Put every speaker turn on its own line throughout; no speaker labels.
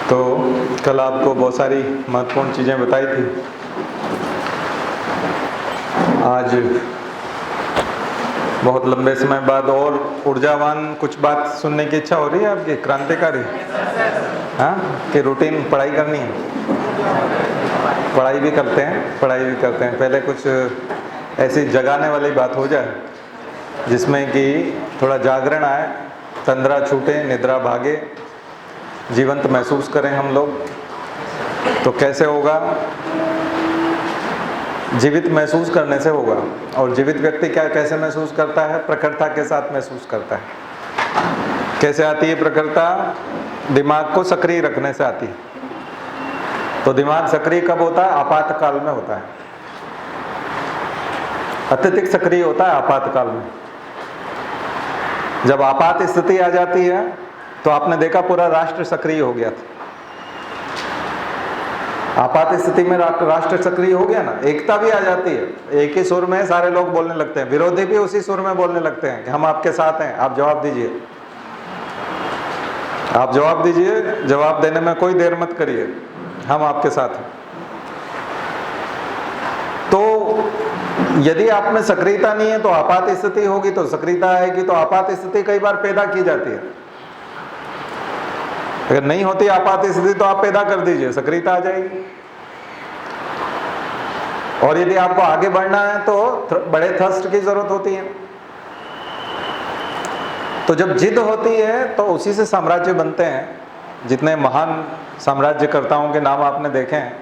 तो कल आपको बहुत सारी महत्वपूर्ण चीज़ें बताई थी। आज बहुत लंबे समय बाद और ऊर्जावान कुछ बात सुनने की इच्छा हो रही है आपकी, क्रांतिकारी। हाँ, कि रूटीन पढ़ाई करनी है? पढ़ाई भी करते हैं। पहले कुछ ऐसी जगाने वाली बात हो जाए जिसमें कि थोड़ा जागरण आए, तंद्रा छूटे, निद्रा भागे, जीवंत महसूस करें हम लोग। तो कैसे होगा? जीवित महसूस करने से होगा। और जीवित व्यक्ति क्या कैसे महसूस करता है? प्रखरता के साथ महसूस करता है। कैसे आती है प्रखरता? दिमाग को सक्रिय रखने से आती है। तो दिमाग सक्रिय कब होता है? आपातकाल में होता है। अत्यधिक सक्रिय होता है आपातकाल में। जब आपात स्थिति आ जाती है तो आपने देखा पूरा राष्ट्र सक्रिय हो गया था। आपात स्थिति में राष्ट्र सक्रिय हो गया ना, एकता भी आ जाती है। एक ही सुर में सारे लोग बोलने लगते हैं, विरोधी भी उसी सुर में बोलने लगते हैं कि हम आपके साथ हैं, आप जवाब दीजिए, आप जवाब दीजिए, जवाब देने में कोई देर मत करिए, हम आपके साथ हैं। तो यदि आप में सक्रियता नहीं है तो आपात स्थिति होगी, तो सक्रियता आएगी तो आपात स्थिति कई बार पैदा की जाती है। अगर नहीं होती आपात स्थिति तो आप पैदा कर दीजिए, सक्रियता आ जाएगी। और यदि आपको आगे बढ़ना है तो बड़े थ्रस्ट की जरूरत होती है। तो जब जिद होती है तो उसी से साम्राज्य बनते हैं। जितने महान साम्राज्यकर्ताओं के नाम आपने देखे हैं,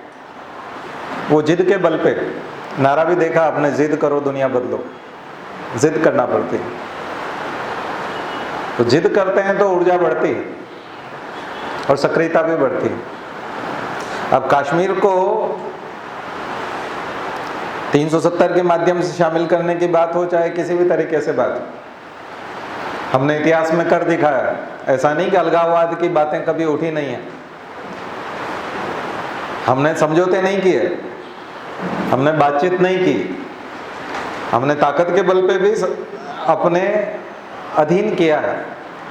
वो जिद के बल पे, नारा भी देखा आपने, जिद करो दुनिया बदलो। जिद करना पड़ती है। तो जिद करते हैं तो ऊर्जा बढ़ती है और सक्रियता भी बढ़ती है। अब कश्मीर को 370 के माध्यम से शामिल करने की बात हो, चाहे किसी भी तरीके से बात, हमने इतिहास में कर दिखाया। ऐसा नहीं कि अलगाववाद की बातें कभी उठी नहीं है। हमने समझौते नहीं किए, हमने बातचीत नहीं की, हमने ताकत के बल पे भी अपने अधीन किया है।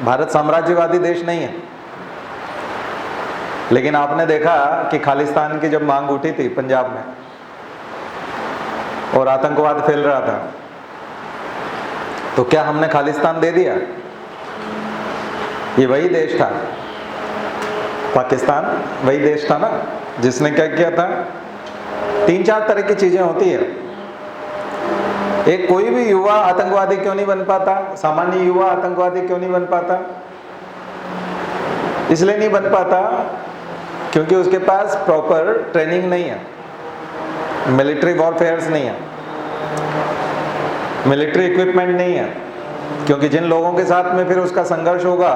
भारत साम्राज्यवादी देश नहीं है। लेकिन आपने देखा कि खालिस्तान की जब मांग उठी थी पंजाब में और आतंकवाद फैल रहा था, तो क्या हमने खालिस्तान दे दिया? ये वही देश था, पाकिस्तान वही देश था ना जिसने क्या किया था। 3-4 तरह की चीजें होती है। एक, कोई भी युवा आतंकवादी क्यों नहीं बन पाता? सामान्य युवा आतंकवादी क्यों नहीं बन पाता? इसलिए नहीं बन पाता क्योंकि उसके पास प्रॉपर ट्रेनिंग नहीं है, मिलिट्री वॉरफेयर्स नहीं है, मिलिट्री इक्विपमेंट नहीं है। क्योंकि जिन लोगों के साथ में फिर उसका संघर्ष होगा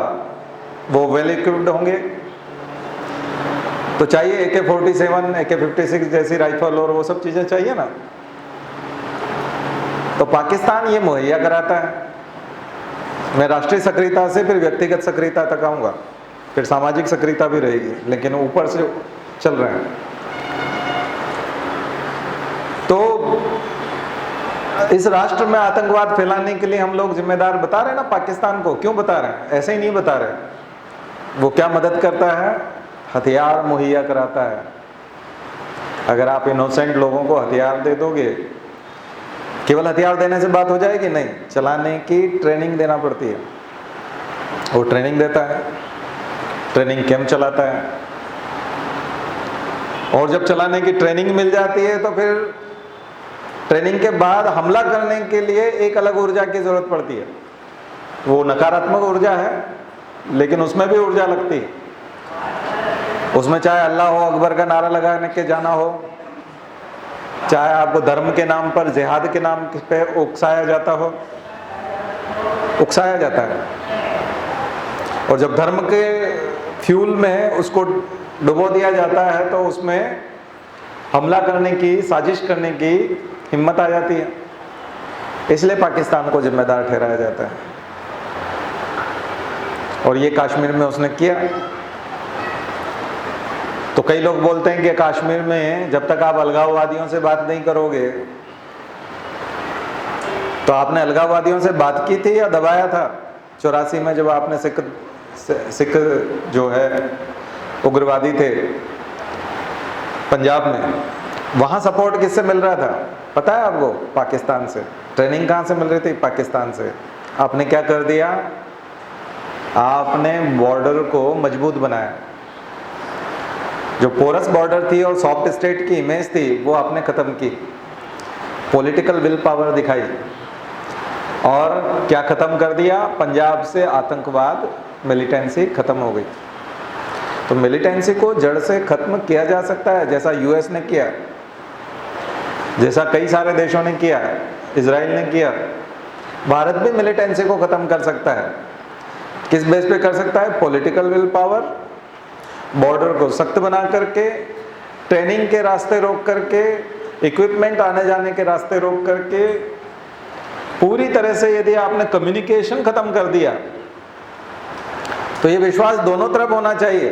वो वेल इक्विप्ड होंगे। तो चाहिए AK-47, AK-56 जैसी राइफल और वो सब चीजें चाहिए ना। तो पाकिस्तान ये मुहैया कराता है। मैं राष्ट्रीय सक्रियता से फिर व्यक्तिगत सक्रियता तक आऊंगा, फिर सामाजिक सक्रियता भी रहेगी, लेकिन ऊपर से चल रहे हैं। तो इस राष्ट्र में आतंकवाद फैलाने के लिए हम लोग जिम्मेदार बता रहे हैं ना पाकिस्तान को। क्यों बता रहे हैं? ऐसे ही नहीं बता रहे। वो क्या मदद करता है? हथियार मुहैया कराता है। अगर आप इनोसेंट लोगों को हथियार दे दोगे, केवल हथियार देने से बात हो जाएगी? नहीं, चलाने की ट्रेनिंग देना पड़ती है। वो ट्रेनिंग देता है, ट्रेनिंग कैंप चलाता है। और जब चलाने की ट्रेनिंग मिल जाती है तो फिर ट्रेनिंग के बाद हमला करने के लिए एक अलग ऊर्जा की जरूरत पड़ती है। वो नकारात्मक ऊर्जा है, लेकिन उसमें भी ऊर्जा लगती है। उसमें चाहे अल्लाह हो अकबर का नारा लगाने के जाना हो, चाहे आपको धर्म के नाम पर, जिहाद के नाम पे उकसाया जाता हो, उकसाया जाता है। और जब धर्म के फ्यूल में उसको डुबो दिया जाता है तो उसमें हमला करने की, साजिश करने की हिम्मत आ जाती है। इसलिए पाकिस्तान को जिम्मेदार ठहराया जाता है। और ये कश्मीर में उसने किया। तो कई लोग बोलते हैं कि कश्मीर में जब तक आप अलगाववादियों से बात नहीं करोगे, तो आपने अलगाववादियों से बात की थी या दबाया था? 84 में जब आपने सिख जो है उग्रवादी थे पंजाब में, वहाँ सपोर्ट किससे मिल रहा था पता है आपको? पाकिस्तान से। ट्रेनिंग कहाँ से मिल रही थी? पाकिस्तान से। आपने क्या कर दिया? आपने बॉर्डर को मजबूत बनाया। जो पोरस बॉर्डर थी और सॉफ्ट स्टेट की इमेज थी वो आपने ख़त्म की, पॉलिटिकल विल पावर दिखाई, और क्या ख़त्म कर दिया? पंजाब से आतंकवाद, मिलिटेंसी ख़त्म हो गई। तो मिलिटेंसी को जड़ से ख़त्म किया जा सकता है, जैसा यूएस ने किया, जैसा कई सारे देशों ने किया, इजराइल ने किया। भारत भी मिलिटेंसी को ख़त्म कर सकता है। किस बेस पे कर सकता है? पॉलिटिकल विल पावर, बॉर्डर को सख्त बना करके, ट्रेनिंग के रास्ते रोक करके, इक्विपमेंट आने जाने के रास्ते रोक करके, पूरी तरह से यदि आपने कम्युनिकेशन ख़त्म कर दिया तो ये विश्वास दोनों तरफ होना चाहिए।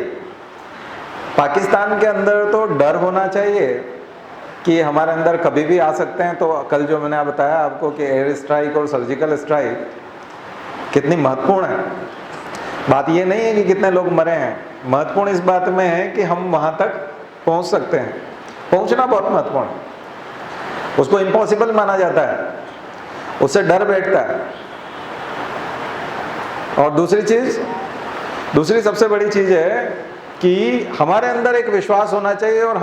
पाकिस्तान के अंदर तो डर होना चाहिए कि हमारे अंदर कभी भी आ सकते हैं। तो कल जो मैंने बताया आपको कि एयर स्ट्राइक और सर्जिकल स्ट्राइक कितनी महत्वपूर्ण है। बात ये नहीं है कि कितने लोग मरे हैं, महत्वपूर्ण इस बात में है कि हम वहाँ तक पहुँच सकते हैं। पहुँचना बहुत महत्वपूर्ण है, उसको इम्पॉसिबल माना जाता है, उससे डर बैठता है। और दूसरी सबसे बड़ी चीज़ है कि हमारे अंदर एक विश्वास होना चाहिए, और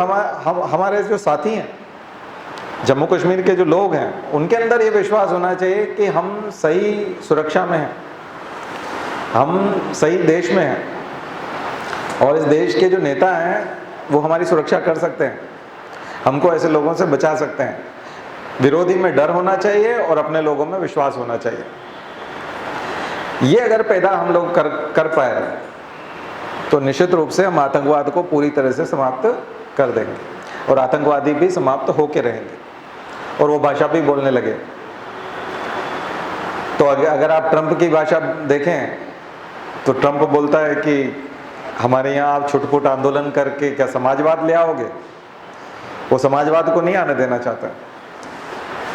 हमारे जो साथी हैं, जम्मू कश्मीर के जो लोग हैं, उनके अंदर ये विश्वास होना चाहिए कि हम सही सुरक्षा में हैं, हम सही देश में हैं, और इस देश के जो नेता हैं वो हमारी सुरक्षा कर सकते हैं, हमको ऐसे लोगों से बचा सकते हैं। विरोधी में डर होना चाहिए और अपने लोगों में विश्वास होना चाहिए। ये अगर पैदा हम लोग कर पाए तो निश्चित रूप से हम आतंकवाद को पूरी तरह से समाप्त कर देंगे, और आतंकवादी भी समाप्त होके रहेंगे, और वो भाषा भी बोलने लगे। तो अगर आप ट्रंप की भाषा देखें तो ट्रंप बोलता है कि हमारे यहाँ आप छुटपुट आंदोलन करके क्या समाजवाद ले आओगे? वो समाजवाद को नहीं आने देना चाहता।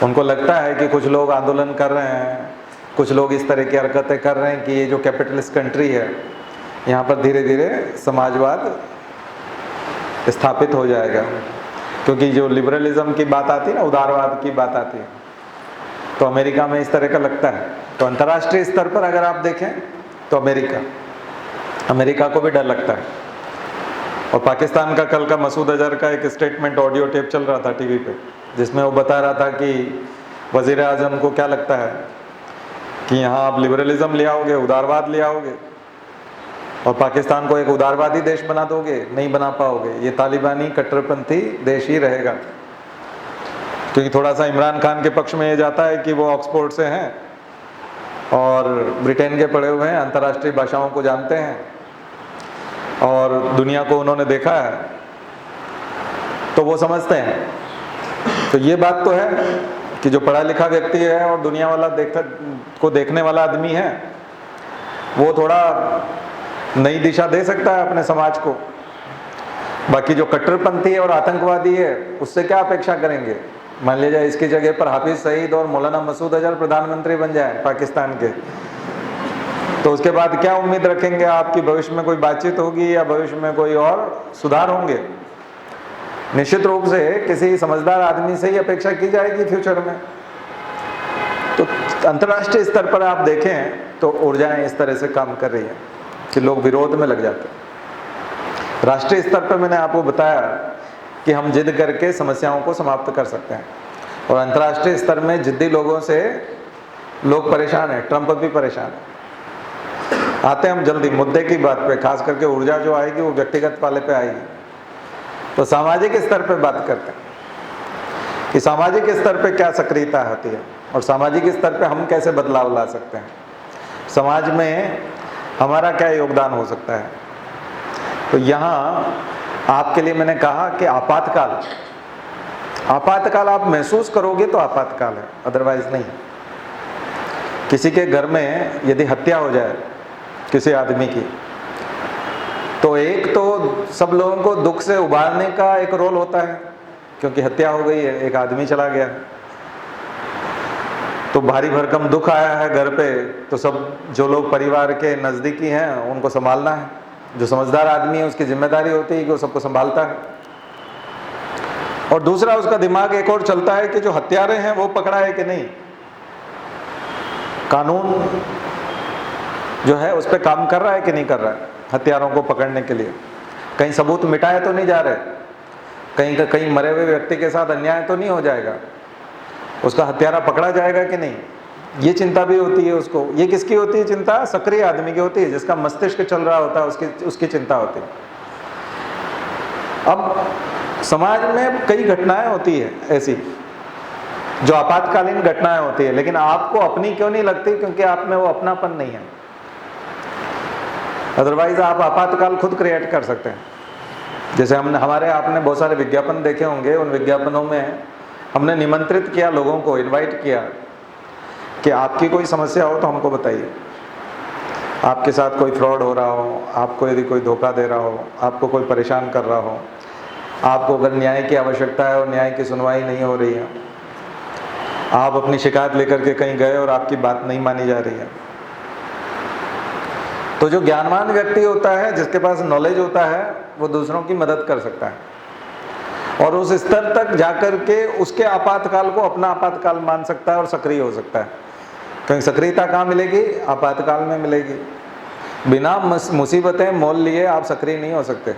उनको लगता है कि कुछ लोग आंदोलन कर रहे हैं, कुछ लोग इस तरह की हरकतें कर रहे हैं कि ये जो कैपिटलिस्ट कंट्री है यहाँ पर धीरे धीरे समाजवाद स्थापित हो जाएगा। क्योंकि जो लिबरलिज्म की बात आती है ना, उदारवाद की बात आती है, तो अमेरिका में इस तरह का लगता है। तो अंतर्राष्ट्रीय स्तर पर अगर आप देखें तो अमेरिका को भी डर लगता है। और पाकिस्तान का कल का मसूद अजहर का एक स्टेटमेंट ऑडियो टेप चल रहा था टीवी पे, जिसमें वो बता रहा था कि वज़ीर आज़म को क्या लगता है कि यहाँ आप लिबरलिज्म ले आओगे, उदारवाद ले आओगे, और पाकिस्तान को एक उदारवादी देश बना दोगे? नहीं बना पाओगे, ये तालिबानी कट्टरपंथी देश ही रहेगा। क्योंकि थोड़ा सा इमरान खान के पक्ष में ये जाता है कि वो ऑक्सफोर्ड से हैं और ब्रिटेन के पढ़े हुए हैं, अंतर्राष्ट्रीय भाषाओं को जानते हैं और दुनिया को उन्होंने देखा है, तो वो समझते हैं। तो ये बात तो है कि जो पढ़ा लिखा व्यक्ति है और दुनिया वाला देखने वाला आदमी है, वो थोड़ा नई दिशा दे सकता है अपने समाज को। बाकी जो कट्टरपंथी और आतंकवादी है उससे क्या अपेक्षा करेंगे? मान लीजिए इसकी जगह पर हाफिज सईद और मौलाना मसूद अजहर प्रधानमंत्री बन जाए पाकिस्तान के, तो उसके बाद क्या उम्मीद रखेंगे आप कि भविष्य में कोई बातचीत होगी या भविष्य में कोई और सुधार होंगे? निश्चित रूप से किसी समझदार आदमी से ही अपेक्षा की जाएगी फ्यूचर में। तो अंतर्राष्ट्रीय स्तर पर आप देखें तो ऊर्जाएं इस तरह से काम कर रही हैं कि लोग विरोध में लग जाते हैं। राष्ट्रीय स्तर पर मैंने आपको बताया कि हम जिद करके समस्याओं को समाप्त कर सकते हैं, और अंतर्राष्ट्रीय स्तर में जिद्दी लोगों से लोग परेशान हैं, ट्रंप भी परेशान है। आते हैं हम जल्दी मुद्दे की बात पे, खास करके ऊर्जा जो आएगी वो व्यक्तिगत वाले पे आएगी। तो सामाजिक स्तर पे बात करते हैं कि सामाजिक स्तर पे क्या सक्रियता होती है और सामाजिक स्तर पे हम कैसे बदलाव ला सकते हैं, समाज में हमारा क्या योगदान हो सकता है। तो यहाँ आपके लिए मैंने कहा कि आपातकाल आप महसूस करोगे तो आपातकाल है, अदरवाइज नहीं। किसी के घर में यदि हत्या हो जाए किसी आदमी की, तो एक तो सब लोगों को दुख से उबारने का एक रोल होता है, क्योंकि हत्या हो गई है, एक आदमी चला गया, तो भारी भरकम दुख आया है घर पे, तो सब जो लोग परिवार के नज़दीकी हैं उनको संभालना है, जो समझदार आदमी है उसकी जिम्मेदारी होती है कि वो सबको संभालता है। और दूसरा, उसका दिमाग एक और चलता है कि जो हत्यारे हैं वो पकड़ा है कि नहीं, कानून जो है उस पर काम कर रहा है कि नहीं कर रहा है, हत्यारों को पकड़ने के लिए कहीं सबूत मिटाए तो नहीं जा रहे, कहीं मरे हुए व्यक्ति के साथ अन्याय तो नहीं हो जाएगा, उसका हत्यारा पकड़ा जाएगा कि नहीं, ये चिंता भी होती है उसको। ये किसकी होती है चिंता? सक्रिय आदमी की होती है, जिसका मस्तिष्क चल रहा होता है, उसकी चिंता होती है। अब समाज में कई घटनाएं होती है ऐसी जो आपातकालीन घटनाएं होती है, लेकिन आपको अपनी क्यों नहीं लगती? क्योंकि आप में वो अपनापन नहीं है। अदरवाइज आप आपातकाल खुद क्रिएट कर सकते हैं। जैसे आपने बहुत सारे विज्ञापन देखे होंगे, उन विज्ञापनों में हमने निमंत्रित किया लोगों को, इनवाइट किया कि आपकी कोई समस्या हो तो हमको बताइए। आपके साथ कोई फ्रॉड हो रहा हो, आपको यदि कोई धोखा दे रहा हो, आपको कोई परेशान कर रहा हो, आपको अगर न्याय की आवश्यकता है और न्याय की सुनवाई नहीं हो रही है, आप अपनी शिकायत लेकर के कहीं गए और आपकी बात नहीं मानी जा रही है, तो जो ज्ञानवान व्यक्ति होता है, जिसके पास नॉलेज होता है, वो दूसरों की मदद कर सकता है और उस स्तर तक जाकर के उसके आपातकाल को अपना आपातकाल मान सकता है और सक्रिय हो सकता है। क्योंकि सक्रियता कहाँ मिलेगी? आपातकाल में मिलेगी। बिना मुसीबतें मोल लिए आप सक्रिय नहीं हो सकते।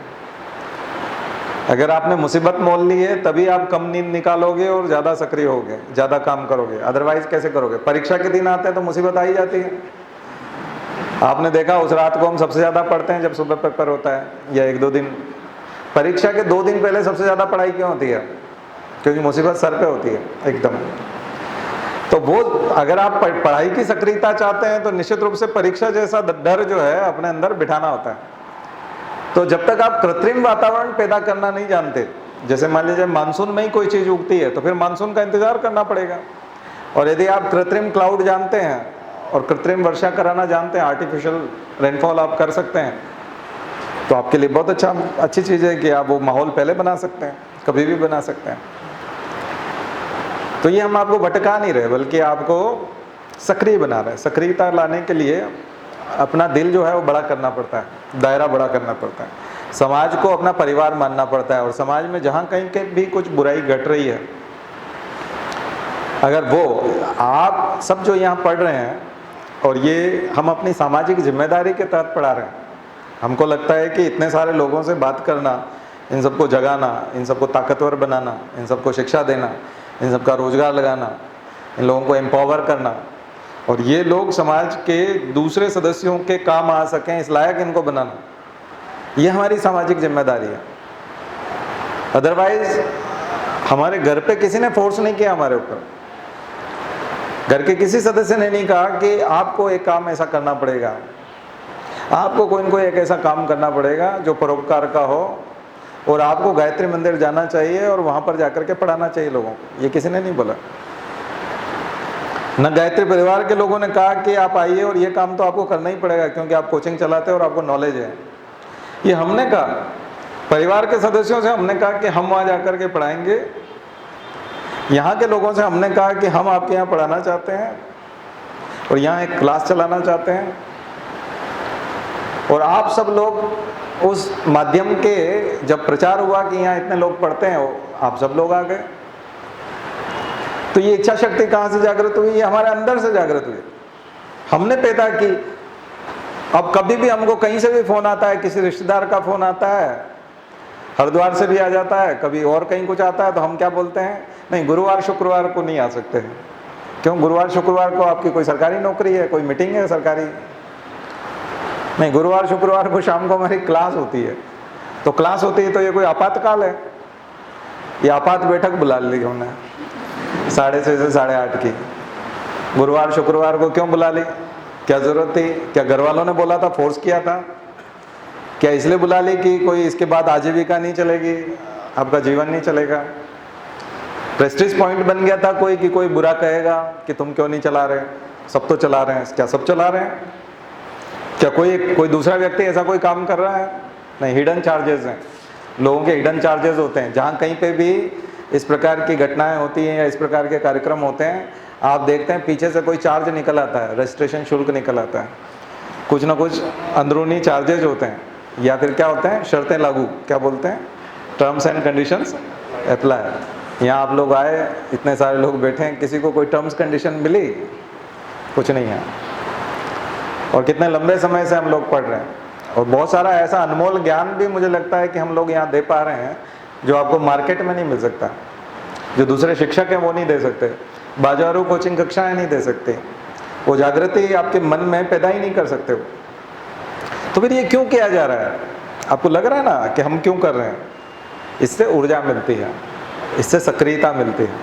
अगर आपने मुसीबत मोल ली है तभी आप कम नींद निकालोगे और ज़्यादा सक्रिय होगे, ज़्यादा काम करोगे, अदरवाइज कैसे करोगे? परीक्षा के दिन आते हैं तो मुसीबत आ ही जाती है। आपने देखा उस रात को हम सबसे ज़्यादा पढ़ते हैं जब सुबह पेपर होता है, या 1-2 दिन, परीक्षा के 2 दिन पहले सबसे ज़्यादा पढ़ाई क्यों होती है? क्योंकि मुसीबत सर पे होती है एकदम। तो वो अगर आप पढ़ाई की सक्रियता चाहते हैं तो निश्चित रूप से परीक्षा जैसा डर जो है अपने अंदर बिठाना होता है। तो जब तक आप कृत्रिम वातावरण पैदा करना नहीं जानते, जैसे मान लीजिए मानसून में ही कोई चीज़ उगती है तो फिर मानसून का इंतजार करना पड़ेगा। और यदि आप कृत्रिम क्लाउड जानते हैं और कृत्रिम वर्षा कराना जानते हैं, आर्टिफिशियल रेनफॉल आप कर सकते हैं, तो आपके लिए बहुत अच्छी चीज़ है कि आप वो माहौल पहले बना सकते हैं, कभी भी बना सकते हैं। तो ये हम आपको भटका नहीं रहे, बल्कि आपको सक्रिय बना रहे हैं। सक्रियता लाने के लिए अपना दिल जो है वो बड़ा करना पड़ता है, दायरा बड़ा करना पड़ता है, समाज को अपना परिवार मानना पड़ता है। और समाज में जहाँ कहीं के भी कुछ बुराई घट रही है, अगर वो आप सब जो यहाँ पढ़ रहे हैं, और ये हम अपनी सामाजिक जिम्मेदारी के तहत पढ़ा रहे हैं, हमको लगता है कि इतने सारे लोगों से बात करना, इन सबको जगाना, इन सबको ताकतवर बनाना, इन सबको शिक्षा देना, इन सबका रोजगार लगाना, इन लोगों को एम्पावर करना, और ये लोग समाज के दूसरे सदस्यों के काम आ सकें, इस लायक इनको बनाना, ये हमारी सामाजिक जिम्मेदारी है। अदरवाइज हमारे घर पे किसी ने फोर्स नहीं किया हमारे ऊपर, घर के किसी सदस्य ने नहीं कहा कि आपको एक काम ऐसा करना पड़ेगा, आपको कोई न कोई एक ऐसा काम करना पड़ेगा जो परोपकार का हो, और आपको गायत्री मंदिर जाना चाहिए और वहाँ पर जाकर के पढ़ाना चाहिए लोगों को। ये किसी ने नहीं बोला। न गायत्री परिवार के लोगों ने कहा कि आप आइए और ये काम तो आपको करना ही पड़ेगा क्योंकि आप कोचिंग चलाते हैं और आपको नॉलेज है। ये हमने कहा, परिवार के सदस्यों से हमने कहा कि हम वहाँ जाकर के पढ़ाएंगे। यहाँ के लोगों से हमने कहा कि हम आपके यहाँ पढ़ाना चाहते हैं और यहाँ एक क्लास चलाना चाहते हैं, और आप सब लोग उस माध्यम के जब प्रचार हुआ कि यहाँ इतने लोग पढ़ते हैं, आप सब लोग आ गए। तो ये इच्छा शक्ति कहाँ से जागृत हुई? ये हमारे अंदर से जागृत हुई, हमने पैदा की। अब कभी भी हमको कहीं से भी फ़ोन आता है, किसी रिश्तेदार का फ़ोन आता है, हरिद्वार से भी आ जाता है, कभी और कहीं कुछ आता है, तो हम क्या बोलते हैं? नहीं, गुरुवार शुक्रवार को नहीं आ सकते हैं। क्यों? गुरुवार शुक्रवार को आपकी कोई सरकारी नौकरी है, कोई मीटिंग है सरकारी? नहीं, गुरुवार शुक्रवार को शाम को हमारी क्लास होती है। तो क्लास होती है तो ये कोई आपातकाल है? ये आपात बैठक बुला ली हमने 6:30 से 8:30 की। गुरुवार शुक्रवार को क्यों बुला ली? क्या ज़रूरत थी? क्या घर वालों ने बोला था, फोर्स किया था? क्या इसलिए बुला ली कि कोई इसके बाद आजीविका नहीं चलेगी, आपका जीवन नहीं चलेगा? प्रेस्टीज पॉइंट बन गया था कोई, कि कोई बुरा कहेगा कि तुम क्यों नहीं चला रहे, सब तो चला रहे हैं। क्या सब चला रहे हैं? क्या कोई दूसरा व्यक्ति ऐसा कोई काम कर रहा है? नहीं, हिडन चार्जेस हैं, लोगों के हिडन चार्जेस होते हैं। जहाँ कहीं पे भी इस प्रकार की घटनाएं होती हैं या इस प्रकार के कार्यक्रम होते हैं, आप देखते हैं पीछे से कोई चार्ज निकल आता है, रजिस्ट्रेशन शुल्क निकल आता है, कुछ ना कुछ अंदरूनी चार्जेस होते हैं। या फिर क्या होते हैं, शर्तें लागू, क्या बोलते हैं, टर्म्स एंड कंडीशंस अप्लाई। यहाँ आप लोग आए, इतने सारे लोग बैठे हैं, किसी को कोई टर्म्स कंडीशन मिली? कुछ नहीं है। और कितने लंबे समय से हम लोग पढ़ रहे हैं, और बहुत सारा ऐसा अनमोल ज्ञान भी मुझे लगता है कि हम लोग यहाँ दे पा रहे हैं जो आपको मार्केट में नहीं मिल सकता, जो दूसरे शिक्षक हैं वो नहीं दे सकते, बाजारू कोचिंग कक्षाएं नहीं दे सकते, वो जागृति आपके मन में पैदा ही नहीं कर सकते हो। तो फिर ये क्यों किया जा रहा है? आपको लग रहा है ना कि हम क्यों कर रहे हैं? इससे ऊर्जा मिलती है, इससे सक्रियता मिलती है,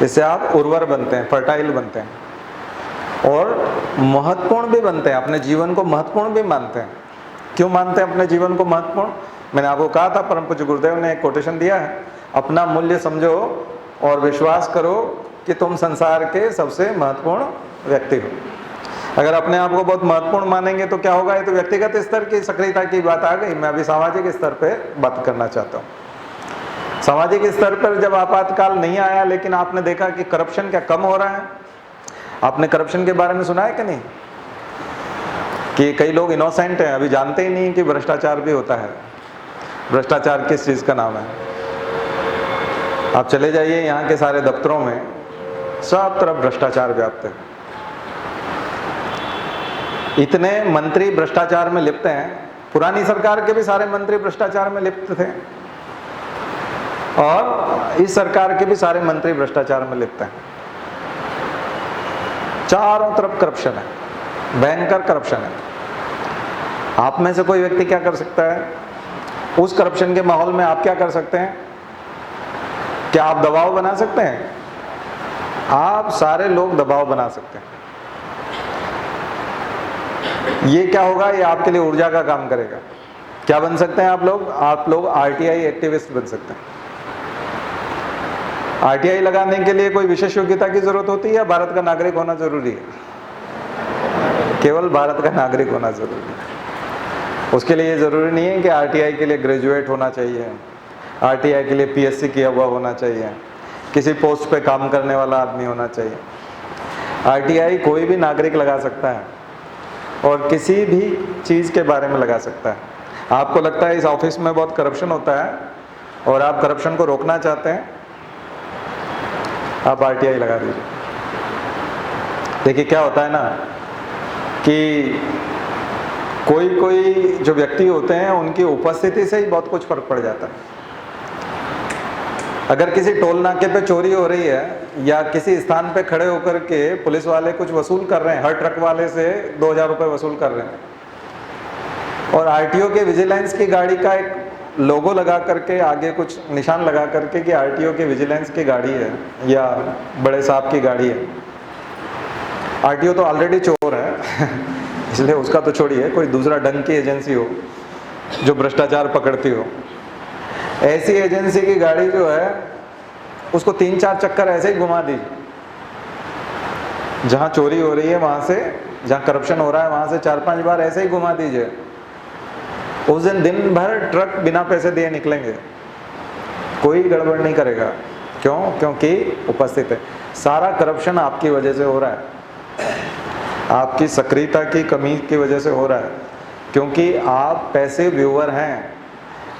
इससे आप उर्वर बनते हैं, फर्टाइल बनते हैं और महत्वपूर्ण भी बनते हैं, अपने जीवन को महत्वपूर्ण भी मानते हैं। क्यों मानते हैं अपने जीवन को महत्वपूर्ण? मैंने आपको कहा था, परम पूज्य गुरुदेव ने एक कोटेशन दिया है, अपना मूल्य समझो और विश्वास करो कि तुम संसार के सबसे महत्वपूर्ण व्यक्ति हो। अगर अपने आप को बहुत महत्वपूर्ण मानेंगे तो क्या होगा? ये तो व्यक्तिगत स्तर की सक्रियता की बात आ गई। मैं अभी सामाजिक स्तर पे बात करना चाहता हूँ। सामाजिक स्तर पर जब आपातकाल नहीं आया, लेकिन आपने देखा कि करप्शन क्या कम हो रहा है? आपने करप्शन के बारे में सुना है कि नहीं? कि कई लोग इनोसेंट हैं, अभी जानते ही नहीं कि भ्रष्टाचार भी होता है। भ्रष्टाचार किस चीज़ का नाम है? आप चले जाइए यहाँ के सारे दफ्तरों में, सब तरफ भ्रष्टाचार व्याप्त है। इतने मंत्री भ्रष्टाचार में लिप्त हैं, पुरानी सरकार के भी सारे मंत्री भ्रष्टाचार में लिप्त थे और इस सरकार के भी सारे मंत्री भ्रष्टाचार में लिप्त हैं। चारों तरफ करप्शन है, भयंकर करप्शन है। आप में से कोई व्यक्ति क्या कर सकता है? उस करप्शन के माहौल में आप क्या कर सकते हैं? क्या आप दबाव बना सकते हैं? आप सारे लोग दबाव बना सकते हैं। ये क्या होगा? ये आपके लिए ऊर्जा का काम करेगा। क्या बन सकते हैं आप लोग? आप लोग आरटीआई एक्टिविस्ट बन सकते हैं। आरटीआई लगाने के लिए कोई विशेष योग्यता की जरूरत होती है या भारत का नागरिक होना जरूरी है? केवल भारत का नागरिक होना जरूरी है। उसके लिए ये जरूरी नहीं है कि आरटीआई के लिए ग्रेजुएट होना चाहिए, आरटीआई के लिए पीएससी किया हुआ होना चाहिए, किसी पोस्ट पे काम करने वाला आदमी होना चाहिए। आरटीआई कोई भी नागरिक लगा सकता है और किसी भी चीज़ के बारे में लगा सकता है। आपको लगता है इस ऑफिस में बहुत करप्शन होता है और आप करप्शन को रोकना चाहते हैं, आप आरटीआई लगा दीजिए। देखिए क्या होता है ना कि कोई जो व्यक्ति होते हैं उनकी उपस्थिति से ही बहुत कुछ फर्क पड़ जाता है। अगर किसी टोल नाके पे चोरी हो रही है या किसी स्थान पे खड़े होकर के पुलिस वाले कुछ वसूल कर रहे हैं, हर ट्रक वाले से 2000 रुपये वसूल कर रहे हैं और आरटीओ के विजिलेंस की गाड़ी का एक लोगो लगा करके आगे कुछ निशान लगा करके कि आरटीओ के विजिलेंस की गाड़ी है या बड़े साहब की गाड़ी है। आरटीओ तो ऑलरेडी चोर है इसलिए उसका तो छोड़िए, कोई दूसरा ढंग की एजेंसी हो जो भ्रष्टाचार पकड़ती हो, ऐसी एजेंसी की गाड़ी जो है उसको 3-4 चक्कर ऐसे ही घुमा दीजिए। जहां चोरी हो रही है वहां से, जहां करप्शन हो रहा है वहां से 4-5 बार ऐसे ही घुमा दीजिए। उस दिन भर ट्रक बिना पैसे दिए निकलेंगे, कोई गड़बड़ नहीं करेगा। क्यों? क्योंकि उपस्थित है। सारा करप्शन आपकी वजह से हो रहा है, आपकी सक्रियता की कमी की वजह से हो रहा है, क्योंकि आप पैसे व्यूअर हैं।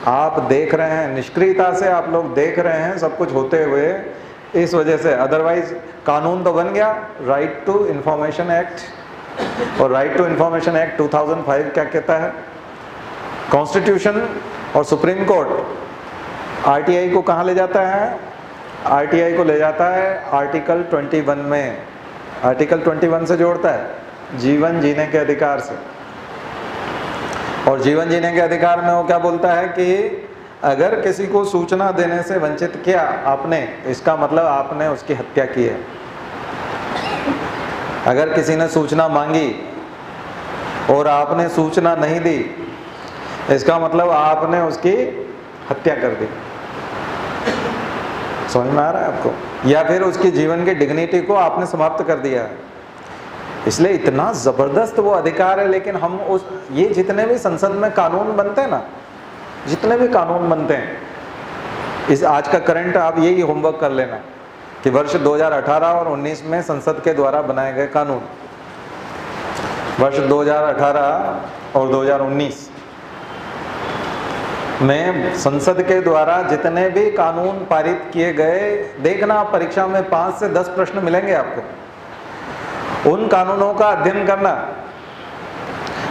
आप देख रहे हैं, निष्क्रियता से आप लोग देख रहे हैं सब कुछ होते हुए, इस वजह से। अदरवाइज कानून तो बन गया, राइट टू इंफॉर्मेशन एक्ट, और राइट टू इंफॉर्मेशन एक्ट 2005 क्या कहता है? कॉन्स्टिट्यूशन और सुप्रीम कोर्ट आरटीआई को कहाँ ले जाता है? आरटीआई को ले जाता है आर्टिकल 21 में। आर्टिकल 21 से जोड़ता है जीवन जीने के अधिकार से। और जीवन जीने के अधिकार में वो क्या बोलता है कि अगर किसी को सूचना देने से वंचित किया आपने, इसका मतलब आपने उसकी हत्या की है। अगर किसी ने सूचना मांगी और आपने सूचना नहीं दी, इसका मतलब आपने उसकी हत्या कर दी। समझ में आ रहा है आपको? या फिर उसकी जीवन की डिग्निटी को आपने समाप्त कर दिया है। इसलिए इतना जबरदस्त वो अधिकार है। लेकिन हम उस ये जितने भी संसद में कानून बनते हैं ना, जितने भी कानून बनते हैं, इस आज का करंट आप यही होमवर्क कर लेना कि वर्ष 2018 और 19 में संसद के द्वारा बनाए गए कानून, वर्ष 2018 और 2019 में संसद के द्वारा जितने भी कानून पारित किए गए, देखना परीक्षा में 5 से 10 प्रश्न मिलेंगे आपको। उन कानूनों का अध्ययन करना,